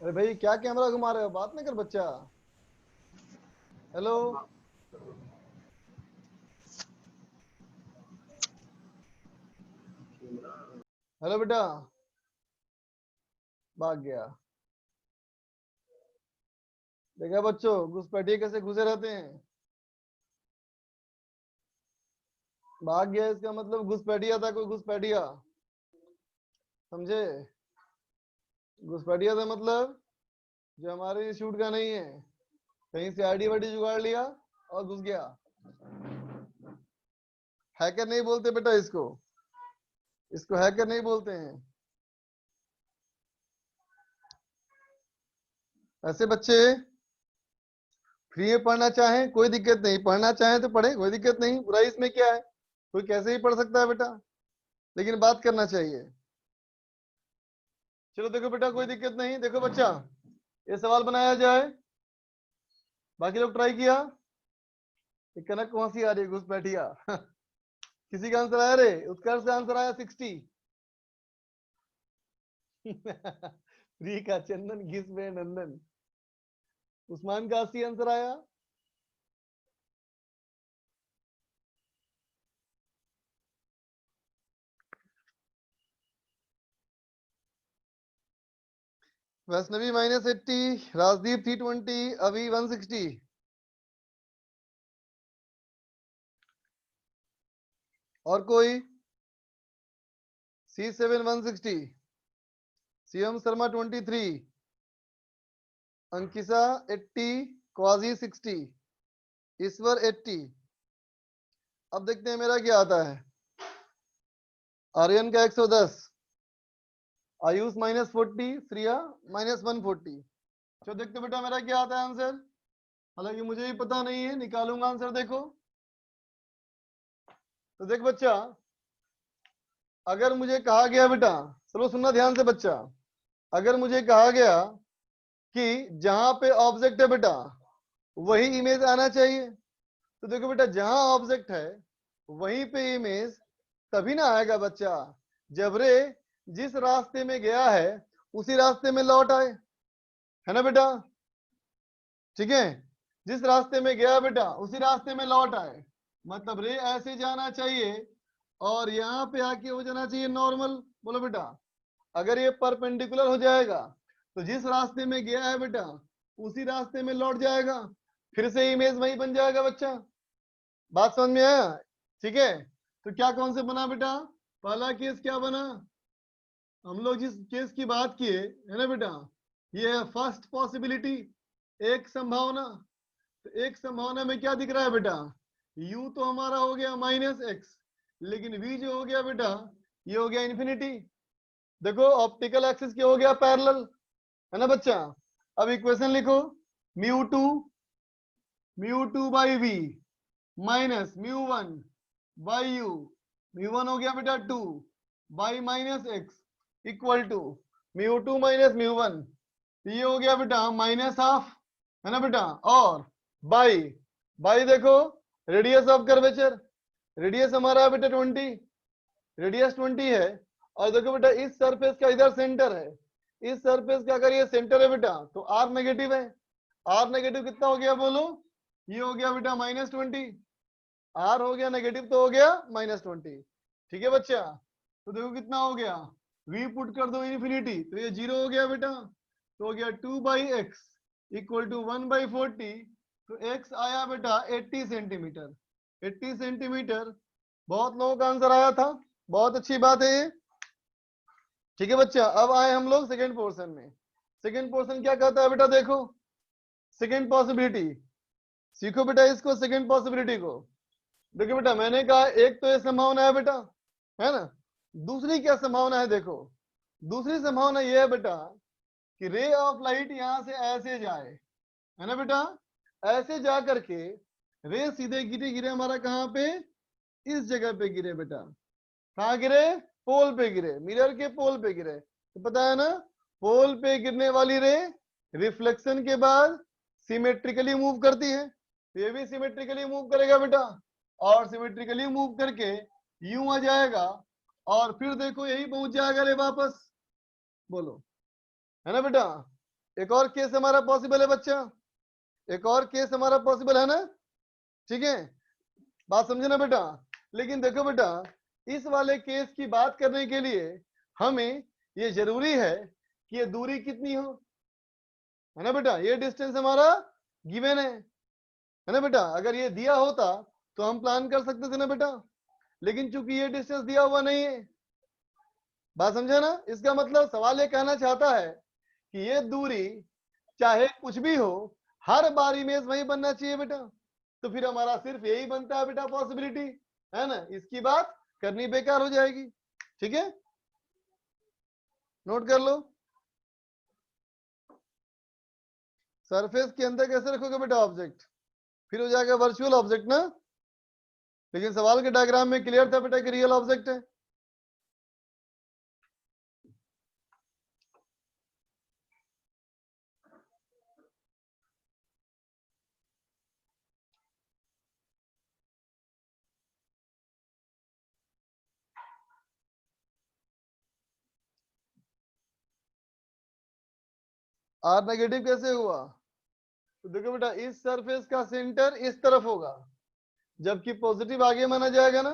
अरे भाई क्या कैमरा घुमा रहे हो, बात नहीं कर बच्चा। हेलो हेलो बेटा, भाग गया। देखा बच्चों, घुसपैठिए कैसे घुसे रहते हैं। भाग गया इसका मतलब घुसपैठिया था, कोई घुसपैठिया, समझे। घुसपैठिया था मतलब जो हमारे इंस्टीट्यूट का नहीं है, कहीं से आईडी वाईडी जुगाड़ लिया और घुस गया। हैकर नहीं बोलते बेटा इसको, इसको हैकर नहीं बोलते हैं। ऐसे बच्चे फ्री में पढ़ना चाहें कोई दिक्कत नहीं, पढ़ना चाहें तो पढ़े, कोई दिक्कत नहीं, बुराई इसमें क्या है, कोई कैसे ही पढ़ सकता है बेटा, लेकिन बात करना चाहिए। चलो देखो बेटा, कोई दिक्कत नहीं। देखो बच्चा, ये सवाल बनाया जाए, बाकी लोग ट्राई किया। ये कनक कौन सी आ रही है, घुसपैठिया। किसी का आंसर आया रे, उत्कर्ष का आंसर आया 60। फ्री का चंदन घिस में नंदन। उस्मान का 80 आंसर आया। वैष्णवी -80, राजदीप 320, अभी 160। और कोई? C7 160, शिवम शर्मा 23, अंकिसा 80, क्वाजी 60, ईश्वर 80। अब देखते हैं मेरा क्या आता है। आर्यन का 110, आयुष -40, श्रिया -140। चलो देखते बेटा मेरा क्या आता है आंसर, हालांकि मुझे भी पता नहीं है, निकालूंगा आंसर। देखो तो देख बच्चा, अगर मुझे कहा गया बेटा, चलो सुनना ध्यान से बच्चा, अगर मुझे कहा गया कि जहां पे ऑब्जेक्ट है बेटा वही इमेज आना चाहिए, तो देखो बेटा जहां ऑब्जेक्ट है वहीं पे इमेज तभी ना आएगा बच्चा जब रे जिस रास्ते में गया है उसी रास्ते में लौट आए, है ना बेटा। ठीक है, जिस रास्ते में गया बेटा उसी रास्ते में लौट आए, मतलब रे ऐसे जाना चाहिए और यहाँ पे आके हो जाना चाहिए नॉर्मल। बोलो बेटा, अगर ये परपेंडिकुलर हो जाएगा तो जिस रास्ते में गया है बेटा उसी रास्ते में लौट जाएगा, फिर से इमेज वही बन जाएगा बच्चा। बात समझ में आया? ठीक है, तो क्या कौन से बना बेटा, पहला केस क्या बना, हम लोग जिस केस की बात किए है ना बेटा, ये है फर्स्ट पॉसिबिलिटी, एक संभावना। तो एक संभावना में क्या दिख रहा है बेटा, u तो हमारा हो गया -x, लेकिन v जो हो गया बेटा ये हो गया इन्फिनिटी। देखो ऑप्टिकल एक्सिस क्या हो गया, पैरेलल, है ना बच्चा। अब इक्वेशन लिखो, μ2 by v minus μ1 by u, μ1 हो गया बेटा 2 by -x equal to μ2 minus μ1, ये हो गया बेटा -हाफ, है ना बेटा, और बाई बाई देखो रेडियस ऑफ कर्वेचर, रेडियस हमारा है बेटा 20, रेडियस 20 है। और देखो बेटा इस सरफेस का इधर सेंटर है, इस सरफेस का अगर ये सेंटर है बेटा तो आर नेगेटिव है, आर नेगेटिव कितना हो गया बोलो, ये हो गया बेटा -20। आर हो गया नेगेटिव तो हो गया -20। ठीक है बच्चा, तो देखो कितना हो गया, v पुट कर दो इन्फिनिटी तो ये 0 हो गया बेटा, तो हो गया 2/x इक्वल टू 1/40। तो x आया बेटा 80 सेंटीमीटर। 80 सेंटीमीटर बहुत लोगों का आंसर आया था, बहुत अच्छी बात है ये। ठीक है बच्चा, अब आए हम लोग सेकेंड पोर्शन में। सेकेंड पोर्शन क्या कहता है बेटा, देखो सेकेंड पॉसिबिलिटी, सीखो बेटा इसको, सेकेंड पॉसिबिलिटी को। देखो बेटा मैंने कहा एक तो ये संभावना है बेटा, है ना, दूसरी क्या संभावना है, देखो दूसरी संभावना ये है बेटा कि रे ऑफ लाइट यहां से ऐसे जाए, है ना बेटा, ऐसे जा करके रे सीधे गिरे गिरे हमारा कहाँ पे, इस जगह पे गिरे बेटा, कहाँ गिरे, पोल पे गिरे, मिरर के पोल पे गिरे। तो पता है ना, पोल पे गिरने वाली रे रिफ्लेक्शन के बाद सिमेट्रिकली मूव करती है, तो ये भी सिमेट्रिकली मूव करेगा बेटा, और सिमेट्रिकली मूव करके यूं आ जाएगा और फिर देखो यही पहुंच जाएगा रे वापस। बोलो, है ना बेटा। एक और केस हमारा पॉसिबल है बच्चा, एक और केस हमारा पॉसिबल है ना, ठीक है, बात समझे ना बेटा। लेकिन देखो बेटा इस वाले केस की बात करने के लिए हमें ये जरूरी है कि ये दूरी कितनी हो, है ना बेटा, ये डिस्टेंस हमारा गिवन है ना बेटा। अगर ये दिया होता तो हम प्लान कर सकते थे ना बेटा, लेकिन चूंकि ये डिस्टेंस दिया हुआ नहीं है, बात समझे ना। इसका मतलब सवाल ये कहना चाहता है कि ये दूरी चाहे कुछ भी हो हर बार इमेज वही बनना चाहिए बेटा, तो फिर हमारा सिर्फ यही बनता है बेटा पॉसिबिलिटी, है ना, इसकी बात करनी बेकार हो जाएगी। ठीक है, नोट कर लो। सरफेस के अंदर कैसे रखोगे बेटा ऑब्जेक्ट, फिर हो जाएगा वर्चुअल ऑब्जेक्ट ना, लेकिन सवाल के डायग्राम में क्लियर था बेटा कि रियल ऑब्जेक्ट है। आर नेगेटिव कैसे हुआ, तो देखो बेटा इस सरफेस का सेंटर इस तरफ होगा, जबकि पॉजिटिव आगे माना जाएगा ना।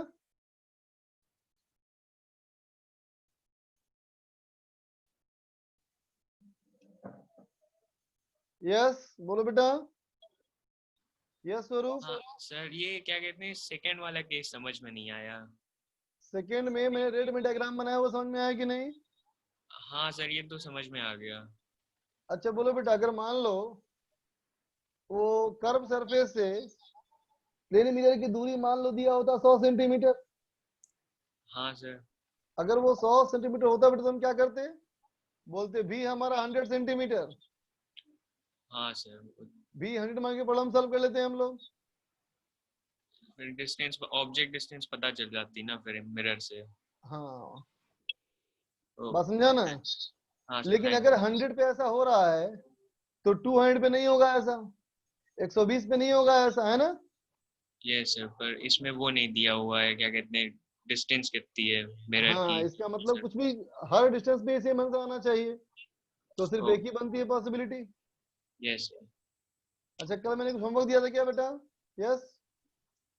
यस बोलो बेटा, यस स्वरूप। हाँ सर, ये क्या कहते हैं, सेकंड वाला केस समझ में नहीं आया। सेकंड में मैंने रेड में डायग्राम बनाया, वो समझ में आया कि नहीं। हाँ सर, ये तो समझ में आ गया। अच्छा बोलो बेटा, अगर मान लो वो कर्व सरफेस से प्लेन मिरर की दूरी मान लो दिया होता 100 सेंटीमीटर, हाँ सर। अगर वो 100 सेंटीमीटर होता बेटा तो हम क्या करते, बोलते भी हमारा 100 सेंटीमीटर, हाँ सर, भी 100 मान के प्रॉब्लम सॉल्व कर लेते हैं हम लोग। फिर डिस्टेंस, ऑब्जेक्ट डिस्टेंस पता चल जाती ना फिर मिरर से। हाँ तो बात समझा ना। हाँ सर, लेकिन थैंक अगर यू। 100 पे ऐसा हो रहा है तो 200 पे नहीं होगा ऐसा, 120 पे नहीं होगा ऐसा, है ना। ये सर, पर इसमें वो नहीं दिया हुआ है, क्या कहते हैं, डिस्टेंस कितनी है मिरर हाँ की। इसका मतलब सर कुछ भी हर डिस्टेंस पे इसे आंसर आना चाहिए, तो सिर्फ ओ, एक ही बनती है पॉसिबिलिटी। ये सर। अच्छा कल मैंने कुछ होमवर्क दिया था क्या बेटा, यस।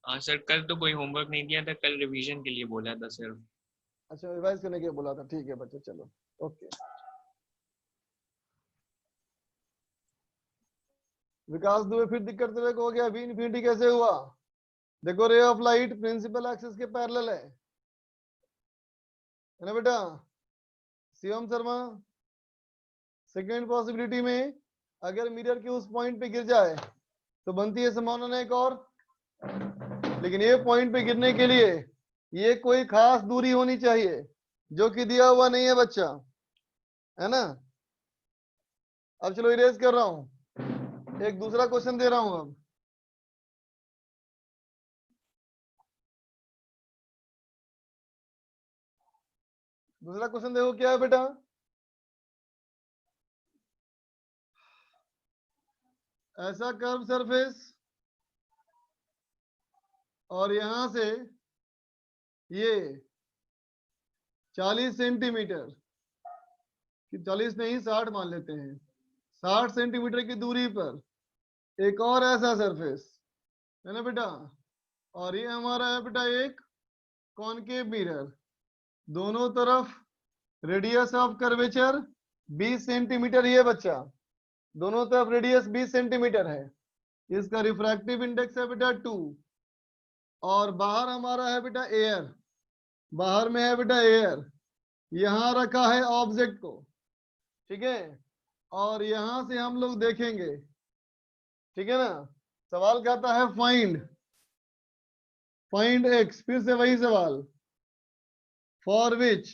हाँ सर, कल तो कोई होमवर्क नहीं दिया था, कल रिवीजन के लिए बोला था सिर्फ। अच्छा रिवाइज करने के लिए बोला था, ठीक है बच्चे चलो ओके। विकास दुबे फिर दिक्कत तेरे को हो गया, वी इन्फिनिटी कैसे हुआ। देखो ray of light principal axis के पैरेलल है ना बेटा। शिवम शर्मा सेकेंड पॉसिबिलिटी में अगर मिरर के उस पॉइंट पे गिर जाए तो बनती है संभावना ना एक और, लेकिन ये पॉइंट पे गिरने के लिए ये कोई खास दूरी होनी चाहिए जो कि दिया हुआ नहीं है बच्चा, है ना। अब चलो इरेज कर रहा हूं, एक दूसरा क्वेश्चन दे रहा हूं अब। दूसरा क्वेश्चन देखो क्या है बेटा, ऐसा कर्व सरफेस और यहां से ये 40 सेंटीमीटर, 40 नहीं 60 मान लेते हैं, 60 सेंटीमीटर की दूरी पर एक और ऐसा सरफेस, है ना बेटा, और ये हमारा है बेटा एक कॉनकेव मिरर, दोनों तरफ रेडियस ऑफ कर्वेचर 20 सेंटीमीटर ये बच्चा, दोनों तरफ रेडियस 20 सेंटीमीटर है। इसका रिफ्रैक्टिव इंडेक्स है बेटा 2। और बाहर हमारा है बेटा एयर, बाहर में है बेटा एयर, यहां रखा है ऑब्जेक्ट को, ठीक है। और यहां से हम लोग देखेंगे, ठीक है ना। सवाल कहता है फाइंड एक्स, फिर से वही सवाल, for which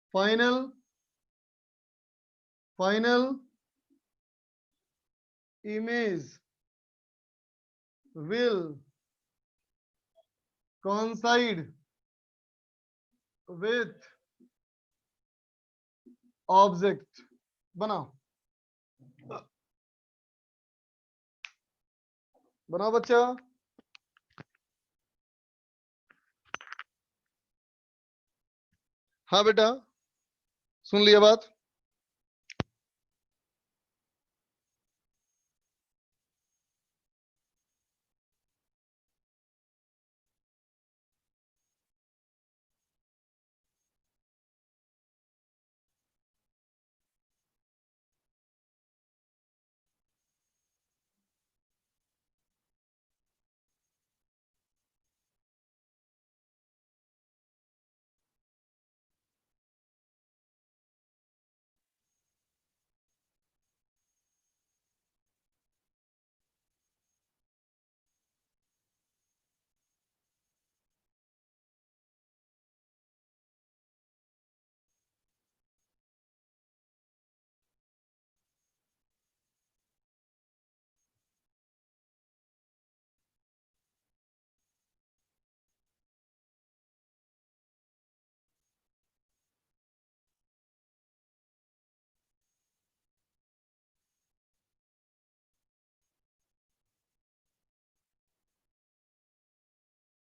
final image will coincide with object. बनाओ बनाओ बच्चा। हाँ बेटा, सुन लिया बात।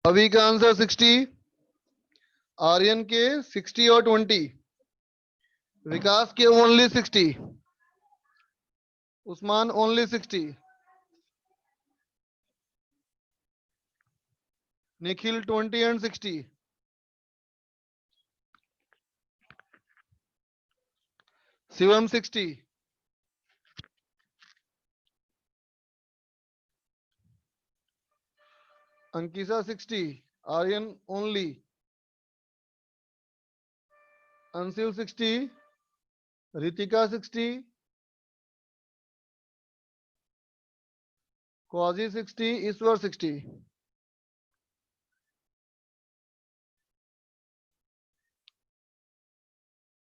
अभी का आंसर 60, आर्यन के 60 और 20, विकास के only 60, Usman only 60, Nikhil 20 and 60, Shivam 60, Ankita 60, Aryan only, Anshul 60, Ritika 60, Qazi 60, Ishwar 60।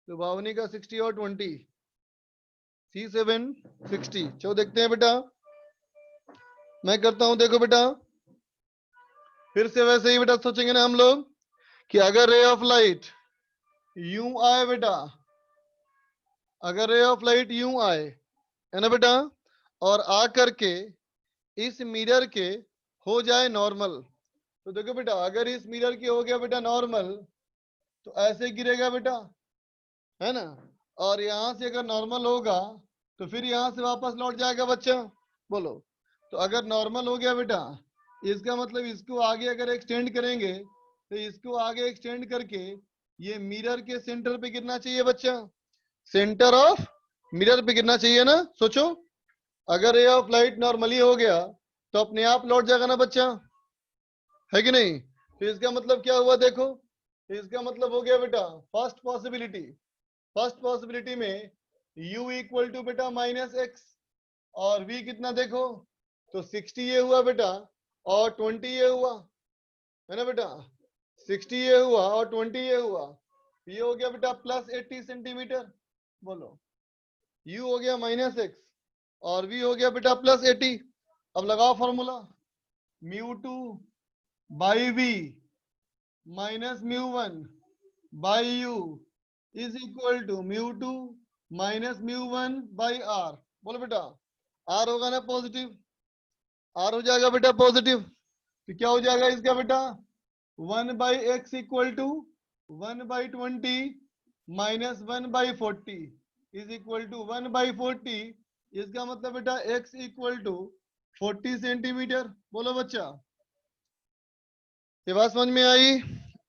तो भावनी का 60 और 20, C7 60। चलो देखते हैं बेटा, मैं करता हूं, देखो बेटा फिर से वैसे ही बेटा सोचेंगे ना हम लोग कि अगर रे ऑफ लाइट यूं आए बेटा, अगर रे ऑफ लाइट यूं आए है ना बेटा, और आ करके इस मिरर के हो जाए नॉर्मल, तो देखो बेटा अगर इस मिरर के हो गया बेटा नॉर्मल तो ऐसे गिरेगा बेटा, है ना। और यहां से अगर नॉर्मल होगा तो फिर यहां से वापस लौट जाएगा बच्चा, बोलो। तो अगर नॉर्मल हो गया बेटा, इसका मतलब इसको आगे अगर एक्सटेंड करेंगे तो इसको आगे एक्सटेंड करके ये मिरर के सेंटर पे गिरना चाहिए बच्चा, सेंटर ऑफ मिरर पे गिरना चाहिए ना। सोचो अगर रे ऑफ लाइट नॉर्मली हो गया तो अपने आप लौट जाएगा ना बच्चा, है कि नहीं। तो इसका मतलब क्या हुआ देखो, इसका मतलब हो गया बेटा फर्स्ट पॉसिबिलिटी में u इक्वल टू बेटा -x और v कितना देखो, तो 60 ये हुआ बेटा और 20 ये हुआ, है ना बेटा। 60 ये हुआ और 20 ये हुआ, ये हो गया बेटा +80 सेंटीमीटर, बोलो। u हो गया -x और v हो गया बेटा +80। अब लगाओ formula, μ2 by v minus μ1 by u is equal to μ2 minus μ1 by r। बोलो बेटा r होगा ना पॉजिटिव, r हो जाएगा बेटा पॉजिटिव, तो क्या हो जाएगा इसका बेटा 1 by X equal to 1 by 20 minus 1 by 40 is equal to 1 by 40। इसका मतलब बेटा x इक्वल टू 40 सेंटीमीटर। बोलो बच्चा, ये बात समझ में आई?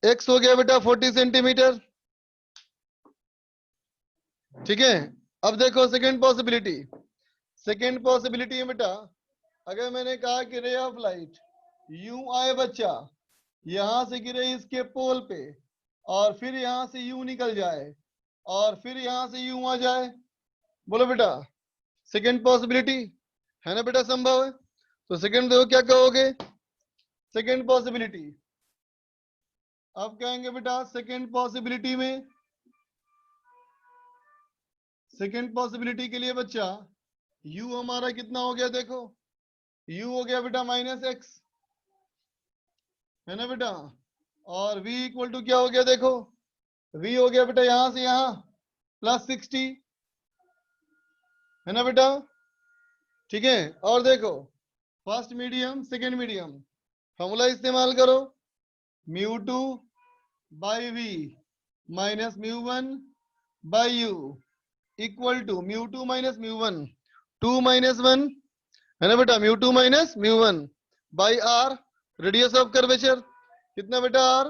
x हो गया बेटा 40 सेंटीमीटर। ठीक है, अब देखो सेकेंड पॉसिबिलिटी। सेकेंड पॉसिबिलिटी है बेटा, अगर मैंने कहा कि रे ऑफ लाइट यूं आए बच्चा, यहां से गिरे इसके पोल पे, और फिर यहां से यूं निकल जाए, और फिर यहां से यूं आ जाए। बोलो बेटा, सेकेंड पॉसिबिलिटी है ना बेटा, संभव है? तो सेकेंड देखो क्या कहोगे, सेकेंड पॉसिबिलिटी। अब कहेंगे बेटा सेकेंड पॉसिबिलिटी में, सेकेंड पॉसिबिलिटी के लिए बच्चा u हमारा कितना हो गया, देखो u हो गया बेटा -x, है ना बेटा, और v इक्वल टू क्या हो गया, देखो v हो गया बेटा यहां से यहां +60, है ना बेटा। ठीक है, और देखो first medium second medium, formula इस्तेमाल करो, μ2 by v minus μ1 by u equal to μ2 minus μ1, 2 minus 1, है ना बेटा, μ2 minus μ1 by r, radius of curvature कितना बेटा r,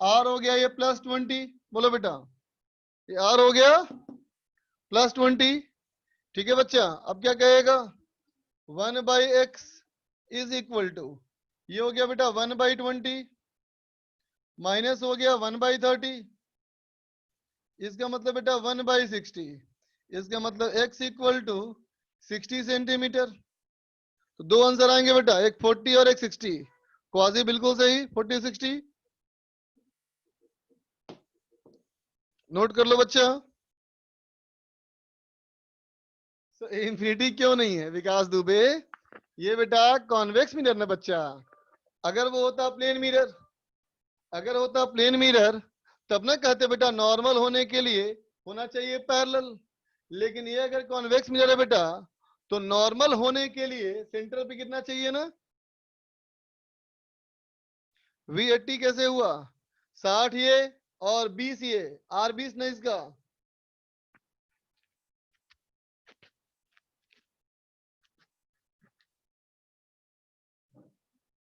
r हो गया ये +20। बोलो बेटा, ये r हो गया +20। ठीक है बच्चा, अब क्या कहेगा, 1/x इज इक्वल टू, ये हो गया बेटा 1/20 माइनस हो गया 1/30, इसका मतलब बेटा 1/60, इसका मतलब x इक्वल टू 60 सेंटीमीटर। तो दो आंसर आएंगे बेटा, एक 40 और एक 60। क्वाजी बिल्कुल सही, 40 60 नोट कर लो बच्चा। इंफिनिटी क्यों नहीं है विकास दुबे, ये बेटा कॉन्वेक्स मिरर ना बच्चा, अगर वो होता प्लेन मिरर, अगर होता प्लेन मिरर तब ना कहते बेटा नॉर्मल होने के लिए होना चाहिए पैरेलल, लेकिन ये अगर कॉन्वेक्स मिरर है बेटा तो नॉर्मल होने के लिए सेंटर पे कितना चाहिए ना, V80 कैसे हुआ, 60 ये और 20 ये, R 20 नहीं इसका।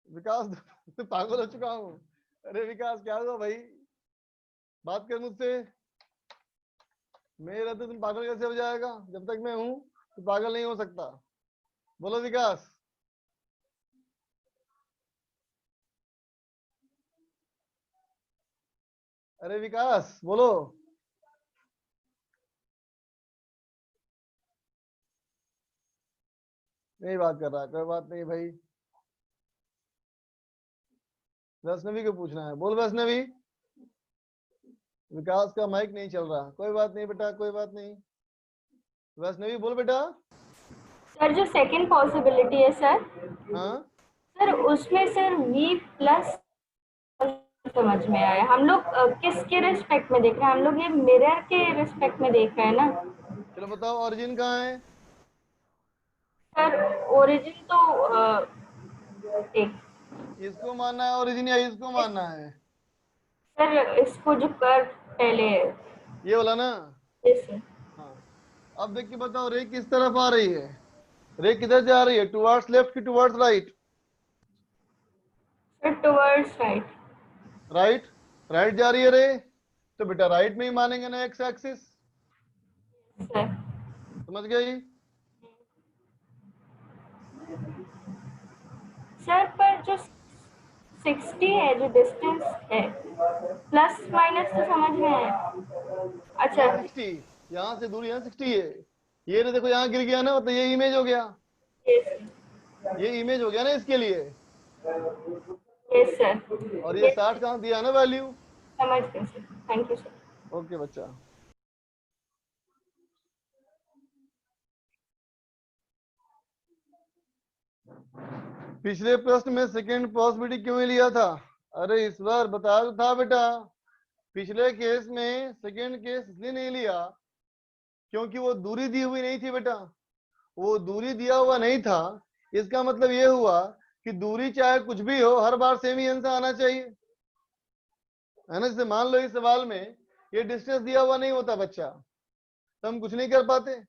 विकास तो पागल हो चुका हूँ। अरे विकास क्या हुआ भाई, बात कर मुझसे, मेरे रहते तुम पागल कैसे हो जाएगा, जब तक मैं हूं तो पागल नहीं हो सकता। बोलो विकास, अरे विकास बोलो। नहीं बात कर रहा, कोई बात नहीं भाई, वैष्णवी को पूछना है, बोल वैष्णवी। विकास का माइक नहीं चल रहा, कोई बात नहीं बेटा, कोई बात नहीं, वैष्णवी बोल बेटा। सर जो सेकंड पॉसिबिलिटी है सर, हाँ सर उसमें सर v प्लस समझ में आया, हम लोग किसके रिस्पेक्ट में देख रहे हैं, हम लोग ये मिरर के रिस्पेक्ट में देख रहे हैं ना। चलो बताओ ओरिजिन कहाँ है, सर ओरिजिन तो एक इसको मानना है ओरिजिन या इसको मानना है, सर इसको जो कर पहले है ये वाला ना। इस हाँ, अब देख के बताओ रे किस तरफ आ रही है, रे किधर जा रही है, टुवर्ड्स लेफ्ट की towards right, sir towards right. Right, right जा रही है रे, तो बेटा राइट में ही मानेंगे ना एक्स एक्सिस, सर समझ गई। सर पर जो 60 है जो डिस्टेंस है, प्लस माइनस तो समझ में है। अच्छा 60 यहाँ से दूरी है 60 है, ये तो देखो यहाँ गिर गया ना, तो ये इमेज हो गया, ये इमेज हो गया ना इसके लिए, यस सर, और ये 60 कहाँ दिया ना वैल्यू। समझ गए sir, thank you sir. Okay बच्चा, पिछले प्रश्न में सेकेंड पॉसिबिलिटी क्यों नहीं लिया था, अरे इस बार बताया तो था बेटा, पिछले केस में सेकेंड केस इसलिए नहीं लिया क्योंकि वो दूरी दी हुई नहीं थी बेटा, वो दूरी दिया हुआ नहीं था, इसका मतलब ये हुआ कि दूरी चाहे कुछ भी हो हर बार सेम ही आंसर आना चाहिए, है ना। जैसे मान लो इस सवाल में ये डिस्टेंस दिया हुआ नहीं होता बच्चा, तो हम कुछ नहीं कर पाते,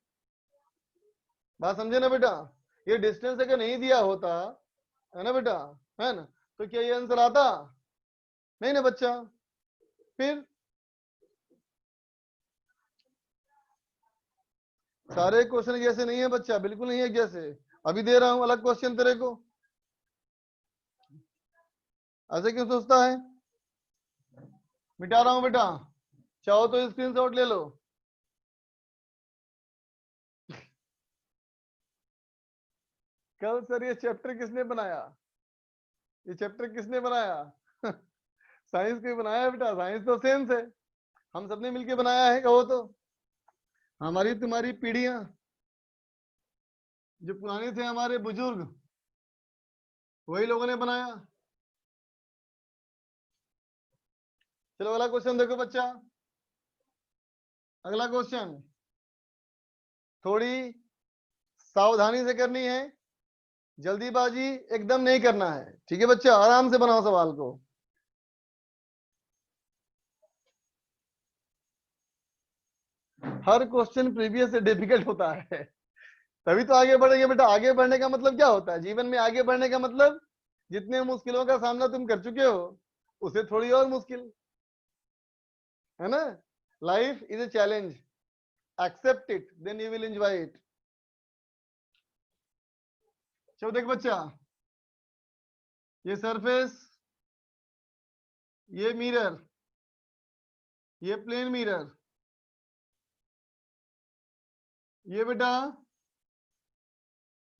बात समझे ना बेटा, ये डिस्टेंस अगर नहीं दिया होता, है ना बेटा, है ना, तो क्या ये आंसर आता? नहीं ना बच्चा। फिर सारे क्वेश्चन जैसे नहीं है बच्चा, बिल्कुल नहीं है जैसे। अभी दे रहा हूं अलग क्वेश्चन तेरे को, ऐसे क्यों सोचता है? मिटा रहा हूं बेटा, चाहो तो स्क्रीनशॉट ले लो। कल सर ये चैप्टर किसने बनाया? ये चैप्टर किसने बनाया? साइंस को ही बनाया है बेटा, साइंस तो सेंस है, हम सबने मिलके बनाया है, कहो तो। हमारी तुम्हारी पीढ़ियां, जो पुराने थे हमारे बुजुर्ग, वही लोगों ने बनाया। चलो अगला क्वेश्चन देखो बच्चा, अगला क्वेश्चन थोड़ी सावधानी से करनी है, जल्दीबाजी एकदम नहीं करना है, ठीक है बच्चा? आराम से बनाओ सवाल को। हर क्वेश्चन प्रीवियस से डिफिकल्ट होता है, तभी तो आगे बढ़ेंगे बेटा। आगे बढ़ने का मतलब क्या होता है जीवन में? आगे बढ़ने का मतलब जितने मुश्किलों का सामना तुम कर चुके हो, उसे थोड़ी और मुश्किल, है ना? Life is a challenge, accept it, then you will enjoy it. चलो देख बच्चा, ये सरफेस, ये मिरर, ये प्लेन मिरर, ये बेटा,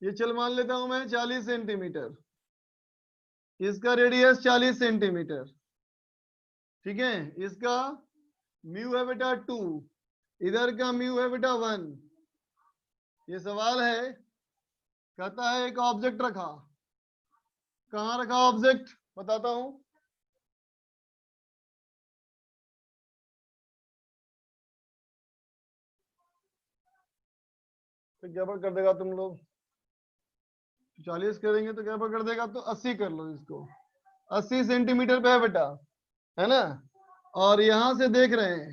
ये चल मान लेता हूं मैं 40 सेंटीमीटर, इसका रेडियस 40 सेंटीमीटर, ठीक है? इसका म्यू है बेटा 2, इधर का म्यू है बेटा 1। ये सवाल है, कहता है एक ऑब्जेक्ट रखा, कहाँ रखा ऑब्जेक्ट? बताता हूं। तो क्या कर देगा तुम लोग? 40 करेंगे तो क्या कर देगा? तो 80 कर लो इसको, 80 सेंटीमीटर पे है बेटा, है ना? और यहां से देख रहे हैं,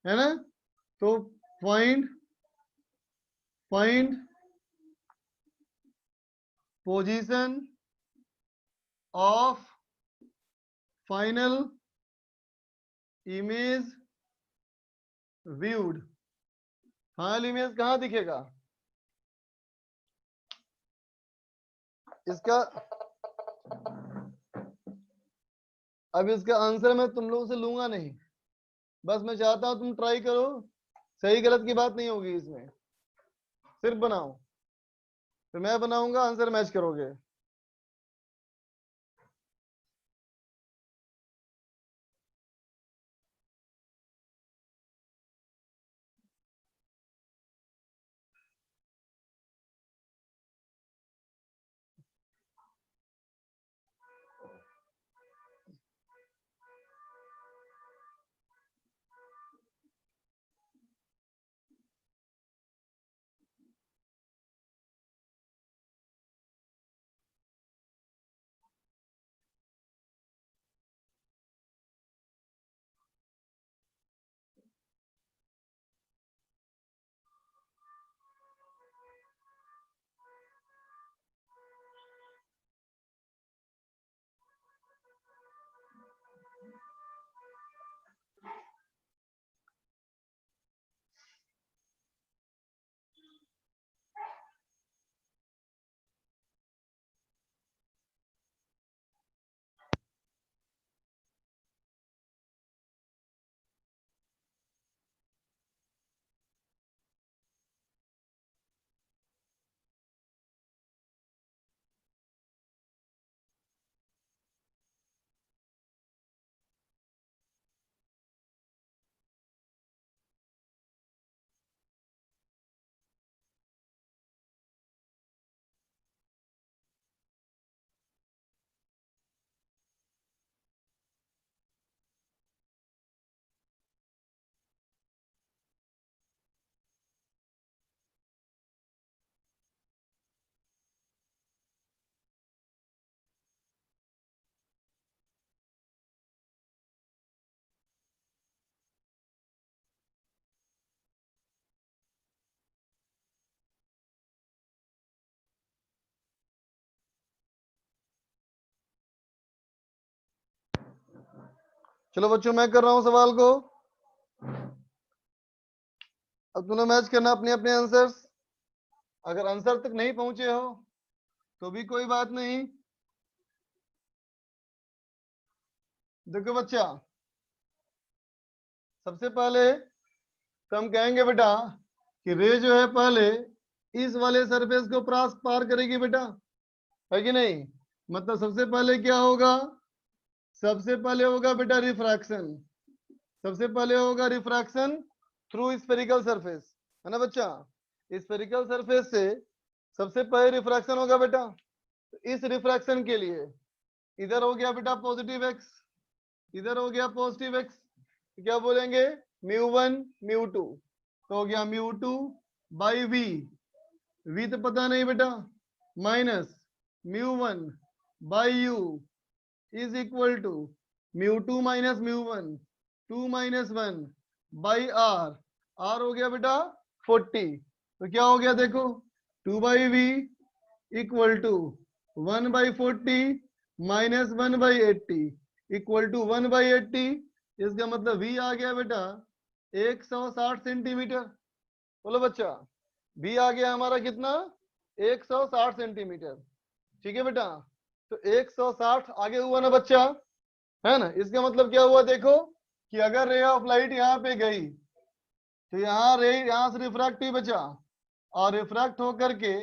है ना? तो point point position of final image viewed, final image कहाँ दिखेगा इसका? अब इसका आंसर मैं तुम लोगों से लूंगा नहीं, बस मैं चाहता हूं तुम ट्राई करो, सही गलत की बात नहीं होगी इसमें, सिर्फ बनाओ, फिर मैं बनाऊंगा, आंसर मैच करोगे। चलो बच्चों मैं कर रहा हूं सवाल को, अब तुम्हें मैच करना अपने अपने आंसर्स। अगर आंसर तक नहीं पहुंचे हो तो भी कोई बात नहीं। देखो बच्चा, सबसे पहले तो हम कहेंगे बेटा कि रे जो है पहले इस वाले सरफेस को पार करेगी बेटा, है कि नहीं? मतलब सबसे पहले क्या होगा? सबसे पहले होगा बेटा रिफ्रैक्शन। सबसे पहले होगा रिफ्रैक्शन थ्रू स्फेरिकल सरफेस, है ना बच्चा? स्फेरिकल सरफेस से सबसे पहले रिफ्रैक्शन होगा बेटा। तो इस रिफ्रैक्शन के लिए इधर हो गया बेटा पॉजिटिव एक्स, इधर हो गया पॉजिटिव एक्स, तो क्या बोलेंगे? μ1 μ2, तो हो गया μ2 बाई वी, वी तो पता नहीं बेटा, minus μ1 by U is equal to μ2 minus μ1, 2 minus 1 by R, R हो गया बेटा 40, तो क्या हो गया देखो 2 by V equal to 1 by 40 minus 1 by 80 equal to 1 by 80। इसका मतलब v आ गया बेटा 160 सेंटीमीटर। बोलो बच्चा, v आ गया हमारा कितना? 160 सेंटीमीटर। ठीक है बेटा, तो 160 आगे हुआ ना बच्चा, है ना? इसका मतलब क्या हुआ देखो कि अगर रे ऑफ लाइट यहाँ पे गई तो यहाँ रे यहाँ से रिफ्रैक्ट हुई बच्चा, और रिफ्रैक्ट होकर के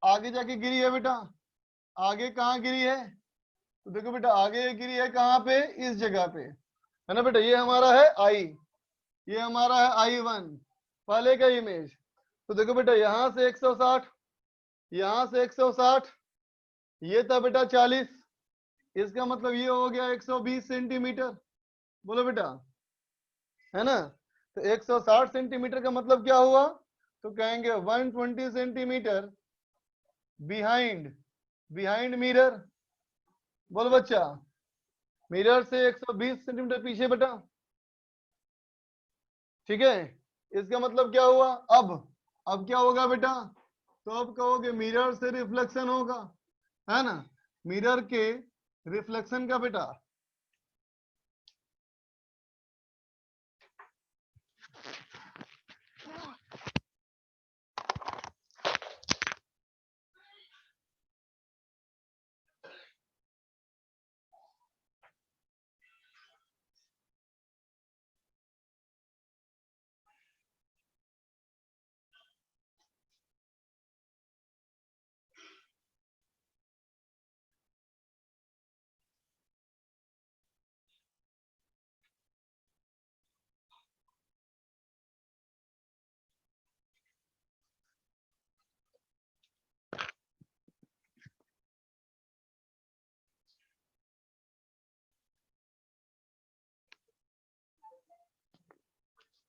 आगे जाके गिरी है बेटा। आगे कहाँ गिरी है? तो देखो बेटा आगे गिरी है कहाँ पे? इस जगह पे, है ना बेटा? ये हमारा है आई, ये हमारा है I1 पहले का इमेज। तो देखो बेटा यहाँ से 160, यहाँ से 160, ये था बेटा 40, इसका मतलब ये हो गया 120 सेंटीमीटर। बोलो बेटा, है ना? तो 160 सेंटीमीटर का मतलब क्या हुआ? तो कहेंगे 120 सेंटीमीटर बिहाइंड मिरर। बोलो बच्चा, मिरर से 120 सेंटीमीटर पीछे बेटा। ठीक है, इसका मतलब क्या हुआ? अब क्या होगा बेटा? तो अब कहोगे मिरर से रिफ्लेक्शन होगा, है ना? मिरर के रिफ्लेक्शन का बेटा।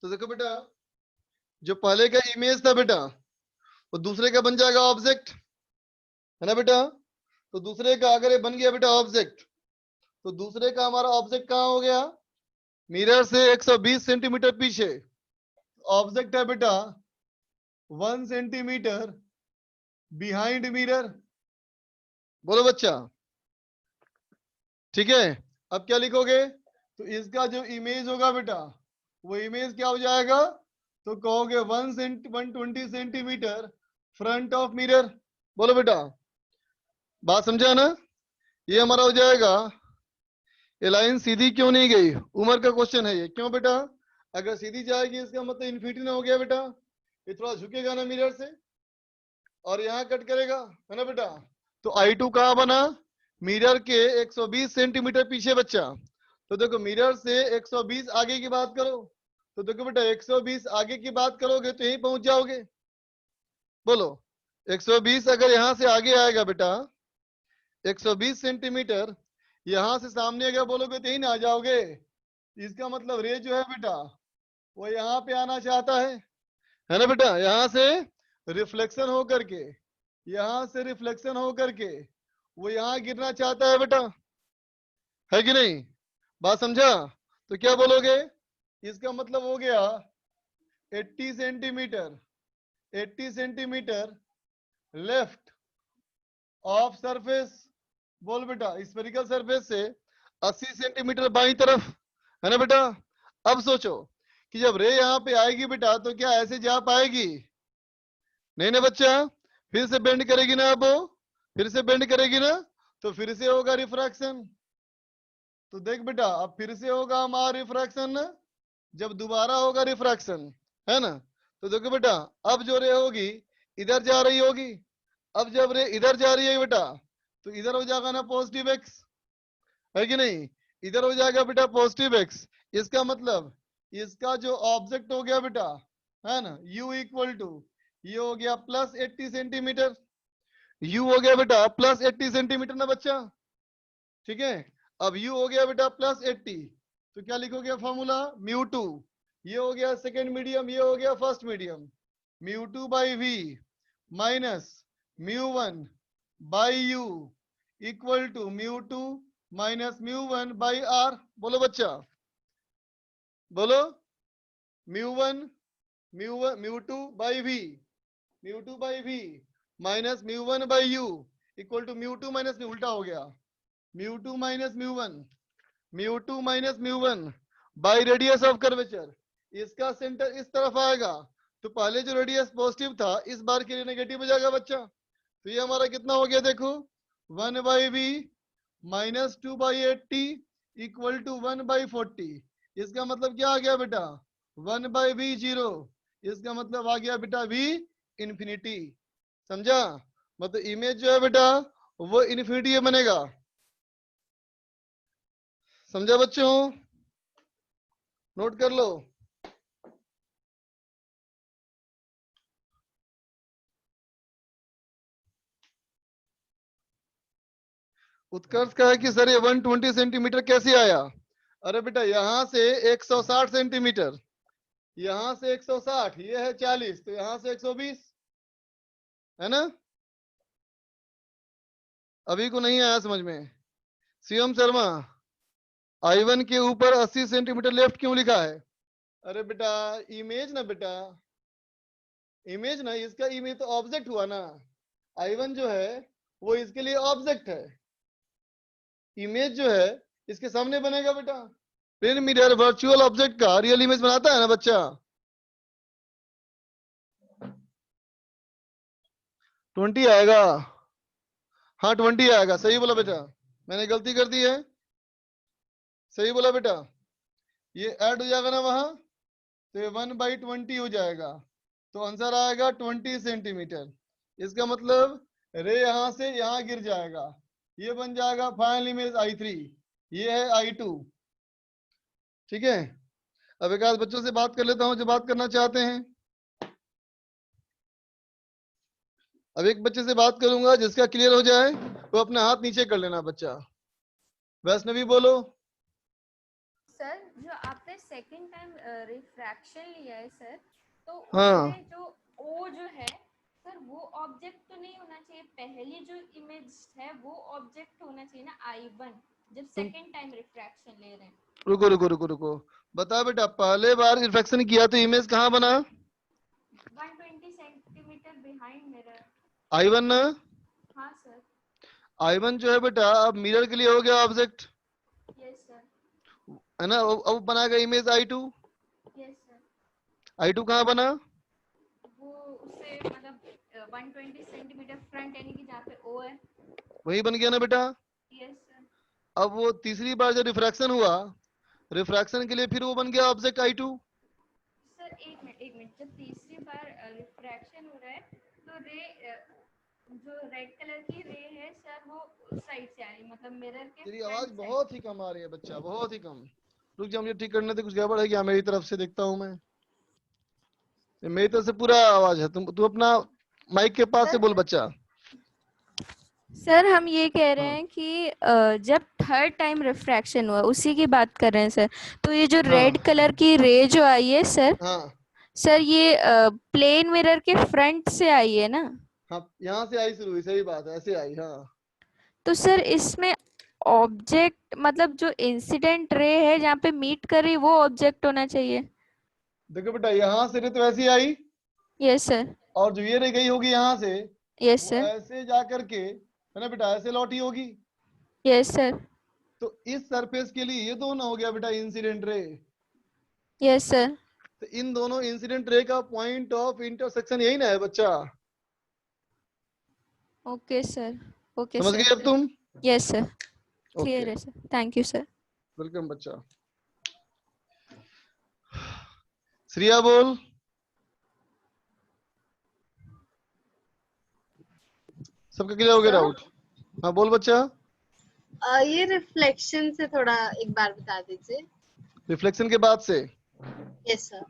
तो देखो बेटा, जो पहले का इमेज था बेटा वो दूसरे का बन जाएगा ऑब्जेक्ट, है ना बेटा? तो दूसरे का अगर ये बन गया बेटा ऑब्जेक्ट, तो दूसरे का हमारा ऑब्जेक्ट कहाँ हो गया? मिरर से 120 सेंटीमीटर पीछे। ऑब्जेक्ट है बेटा 1 सेंटीमीटर बिहाइंड मिरर। बोलो बच्चा, ठीक है? अब क्या लिखोगे? तो इसका जो इमेज होगा बेटा वो इमेज क्या हो जाएगा? तो कहोगे 120 सेंटीमीटर फ्रंट ऑफ मिरर। बोलो बेटा, बात समझा ना? ये हमारा हो जाएगा। ये लाइन सीधी क्यों नहीं गई? उम्र का क्वेश्चन है ये। क्यों बेटा? अगर सीधी जाएगी इसका मतलब इन्फिनिटी ना हो गया बेटा, ये थोड़ा झुकेगा ना मिरर से, और यहाँ कट करेगा, है ना बेटा? तो I2 कहाँ बना? मिरर के 120 सेंटीमीटर पीछे बच्चा। तो देखो मिरर से 120 आगे की बात करो, तो देखो बेटा 120 आगे की बात करोगे तो यहीं पहुंच जाओगे। बोलो, 120 अगर यहाँ से आगे आएगा बेटा 120 सेंटीमीटर, यहाँ से सामने अगर बोलोगे तो यहीं ना आ जाओगे। इसका मतलब रे जो है बेटा वो यहाँ पे आना चाहता है ना बेटा? यहाँ से रिफ्लेक्शन हो करके, यहाँ से रिफ्लेक्शन हो करके वो यहाँ गिरना चाहता है बेटा, है कि नहीं? बात समझा? तो क्या बोलोगे? इसका मतलब हो गया 80 centimetre, 80 centimetre left of surface. बोल बेटा, स्फेरिकल सरफेस से 80 सेंटीमीटर बाई तरफ, है ना बेटा। अब सोचो कि जब रे यहाँ पे आएगी बेटा तो क्या ऐसे जा पाएगी? नहीं ना बच्चा, फिर से बेंड करेगी ना, अब फिर से बेंड करेगी ना, तो फिर से होगा रिफ्रैक्शन। तो देख बेटा अब फिर से होगा हमारा रिफ्रैक्शन, जब दोबारा होगा रिफ्रैक्शन, है ना। तो देखो बेटा अब जो रे होगी इधर जा रही होगी, अब जब रे इधर जा रही है बेटा तो इधर हो जाएगा ना पॉजिटिव एक्स, है कि नहीं? इधर हो जाएगा बेटा पॉजिटिव एक्स। इसका मतलब इसका जो ऑब्जेक्ट हो गया बेटा, है ना, u इक्वल टू ये हो गया प्लस 80 सेंटीमीटर, u हो गया बेटा प्लस 80 सेंटीमीटर ना बच्चा, ठीक है। अब u हो गया बेटा प्लस 80, तो क्या लिखोगे फॉर्मूला म्यू टू, ये हो गया सेकेंड मीडियम, ये हो गया first medium, mu two by V minus mu one by U equal to mu two minus mu one by R. बोलो बच्चा, बोलो mu two by V minus mu one by U equal to mu two minus mu, उल्टा हो गया, mu two minus mu one by radius of curvature. इसका centre इस तरफ आएगा तो पहले जो रेडियस पॉजिटिव था इस बार के लिए नेगेटिव हो जाएगा बच्चा। तो ये हमारा कितना हो गया देखो, 1 by V minus 2 by 80 equal to 1 by 40। इसका मतलब क्या आ गया बेटा, 1 बाई वी 0, इसका मतलब आ गया बेटा वी इंफिनिटी। समझा? मतलब इमेज जो है बेटा वो इंफिनिटी बनेगा। समझा बच्चों? नोट कर लो। उत्कर्ष का है कि सर ये 120 सेंटीमीटर कैसे आया? अरे बेटा यहां से 160 सेंटीमीटर, यहां से 160, ये है 40, तो यहां से 120, है ना। अभी को नहीं आया समझ में? सीएम शर्मा, I1 के ऊपर 80 सेंटीमीटर लेफ्ट क्यों लिखा है? अरे बेटा इमेज ना बेटा, इमेज ना, इसका इमेज तो ऑब्जेक्ट हुआ ना, I1 जो है वो इसके लिए ऑब्जेक्ट है, इमेज जो है इसके सामने बनेगा बेटा। प्लेन मिरर वर्चुअल ऑब्जेक्ट का रियल इमेज बनाता है ना बच्चा। 20 आएगा, हाँ 20 आएगा, सही बोला बेटा, मैंने गलती कर दी है, सही बोला बेटा। ये ऐड हो जाएगा ना वहां, तो ये 1/20 हो जाएगा, तो आंसर आएगा 20 सेंटीमीटर। इसका मतलब रे यहां से यहां गिर जाएगा, ये बन जाएगा फाइनल इमेज I3, ये है I2, ठीक है। अब एक आध बच्चों से बात कर लेता हूं जो बात करना चाहते हैं। अब एक बच्चे से बात करूंगा जिसका क्लियर हो जाए वो अपना हाथ नीचे कर लेना बच्चा। वैष्णवी बोलो। सर जो आपने सेकंड टाइम रिफ्रैक्शन लिया है सर, तो हाँ। उसमें जो ओ जो है सर वो ऑब्जेक्ट तो नहीं होना चाहिए, पहली जो इमेज है वो ऑब्जेक्ट होना चाहिए ना I1, जब सेकंड टाइम रिफ्रैक्शन ले रहे हैं। रुको रुको रुको रुको, बता बेटा पहले बार रिफ्रैक्शन किया तो इमेज कहाँ बना? 120 सेंटीमीटर बिहाइंड मिरर। I1 ना? हाँ सर। I1 जो है बेटा अब मिरर के लिए हो गया ऑब्जेक्ट, यस सर। है ना। अब बनाएगा image I2, yes sir. I2 कहाँ बना? वो उससे मतलब 120 सेंटीमीटर फ्रंट यानी कि जहाँ पे ओ है। वही बन गया ना बेटा। Yes sir. अब वो तीसरी बार जब रिफ्रैक्शन हुआ, रिफ्रैक्शन के लिए फिर वो बन गया ऑब्जेक्ट I2। सर एक मिनट, जब तीसरी बार रिफ्रैक्शन हो रहा है तो रे जो रेड कलर की रे है सर वो उस साइड से आ रही है, मतलब मिरर के तेरी फ्रंट आवाज साइड। बहुत ही कम आ रही है बच्चा, बहुत ही कम। रुक जा, मुझे ठीक करने दे, कुछ गड़बड़ है क्या? मेरी तरफ से देखता हूँ मैं, मेरी तरफ से पूरा आवाज है। तू अपना माइक के पास से बोल बच्चा। सर हम ये कह रहे हाँ हैं कि जब थर्ड टाइम रिफ्रैक्शन हुआ उसी की बात कर रहे हैं सर, तो ये जो हाँ रेड कलर की रे जो आई है सर, हाँ सर ये प्लेन मिरर के फ्रंट से आई है ना? हाँ, यहाँ से आई शुरू हुई, सही बात है, ऐसे आई। हाँ तो सर इसमें ऑब्जेक्ट मतलब जो इंसिडेंट रे है जहाँ पे मीट कर रही वो ऑब्जेक्ट होना चाहिए। देखो बेटा यहाँ से रे तो ऐसे आई, यस सर। और जो ये रे गई होगी यहाँ से यस वो सर। ऐसे जा करके, है ना बेटा, ऐसे लौटी होगी। Yes sir. तो इस सरफेस के लिए ये दोनों हो गया बेटा इंसिडेंट रे। Yes sir. तो इन दोनों इंसिडेंट रे का पॉइंट ऑफ इंटरसेक्शन यही ना है बच्चा, ओके सर। ओके समझ गए सर। अब तुम? यस सर, ओके, क्लियर है sir, thank you sir. Welcome बच्चा। श्रिया बोल। सबका क्लियर हो गया सर? डाउट? हाँ बोल बच्चा। ये रिफ्लेक्शन से थोड़ा एक बार बता दीजिए। रिफ्लेक्शन के बाद से? Yes sir.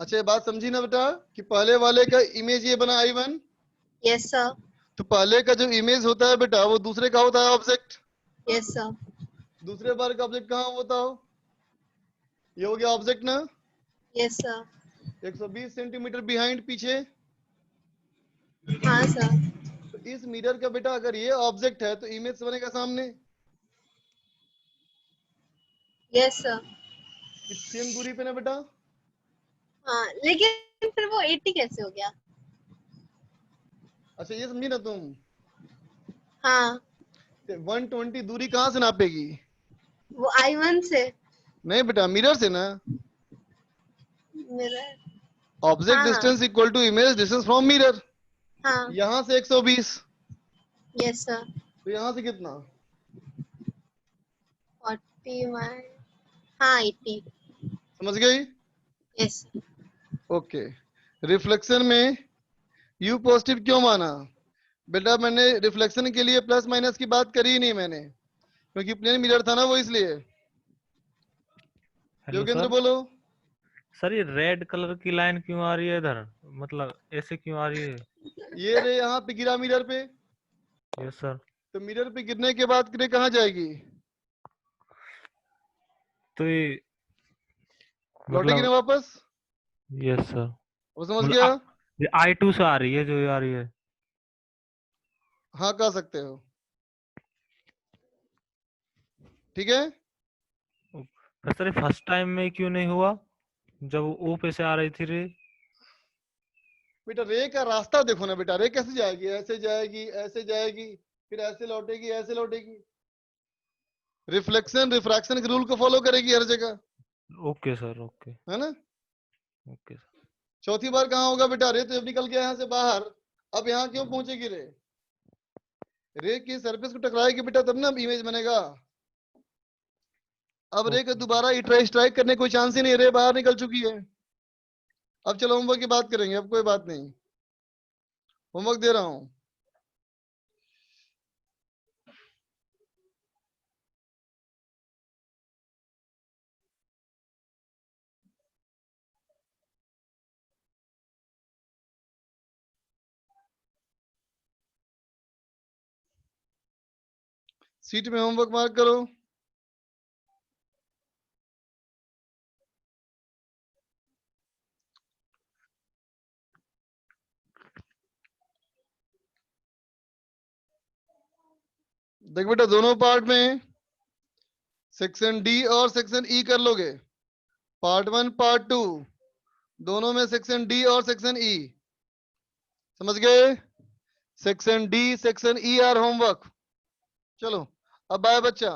अच्छा ये बात समझी ना बेटा कि पहले वाले का इमेज ये बना I1, यस सर। तो पहले का जो इमेज होता है बेटा वो दूसरे का होता है ऑब्जेक्ट। Yes sir. दूसरे बार का ऑब्जेक्ट कहाँ होता हो? ये हो गया ऑब्जेक्ट ना। Yes sir. 120 सेंटीमीटर बिहाइंड पीछे। हाँ सर। तो इस मिरर का बेटा अगर ये ऑब्जेक्ट है तो इमेज बनेगा सामने। Yes sir. सेम दूरी पे ना बेटा। हाँ लेकिन फिर वो 80 कैसे हो गया? अच्छा ये समझी ना तुम? हाँ 120 दूरी कहाँ से नापेगी? वो I1 से। नहीं बेटा मिरर से ना। मेरा ऑब्जेक्ट हाँ distance equal to image distance from mirror. हाँ। यहाँ से 120, यस सर। तो यहाँ से कितना? 41। हाँ 80। समझ गई? यस। ओके। रिफ्लेक्शन में U पॉजिटिव क्यों माना? बेटा मैंने रिफ्लेक्शन के लिए प्लस माइनस की बात करी ही नहीं मैंने, क्योंकि प्लेन मिरर था ना वो, इसलिए। Hello Yogendra sir. बोलो। सर ये रेड कलर की लाइन क्यों आ रही है इधर, मतलब ऐसे क्यों आ रही है? ये रे यहाँ पे गिरा मिरर पे, यस सर। तो मिरर पे गिरने के बाद रे कहाँ जाएगी? तो ये लौटेगी ना मतलब वापस। यस सर, वो समझ मतलब गया? ये I2 से आ रही है जो ये आ रही है। हाँ कह सकते हो, ठीक है। पर सर फर्स्ट टाइम में क्यों नहीं हुआ जब O पे से आ रही थी रे? बेटा रे का रास्ता देखो ना बेटा, रे कैसे जाएगी? ऐसे जाएगी, ऐसे जाएगी, फिर ऐसे लौटेगी, ऐसे लौटेगी। रिफ्लेक्शन रिफ्रैक्शन के रूल को फॉलो करेगी हर जगह, ओके सर, ओके है ना। Okay sir. चौथी बार कहाँ होगा बेटा? रे तो जब निकल गया यहाँ से बाहर, अब यहाँ क्यों पहुंचेगी रे? रे की सरफेस को टकराएगी बेटा तब ना इमेज बनेगा। अब रे का दोबारा स्ट्राइक करने कोई चांस ही नहीं, रे बाहर निकल चुकी है। अब चलो होमवर्क की बात करेंगे, अब कोई बात नहीं, होमवर्क दे रहा हूं। सीट में होमवर्क मार्क करो। देख बेटा दोनों पार्ट में सेक्शन डी और सेक्शन ई कर लोगे, पार्ट 1 पार्ट 2 दोनों में सेक्शन डी और सेक्शन ई, समझ गए? Section D section E R homework. चलो अब बाय बच्चा।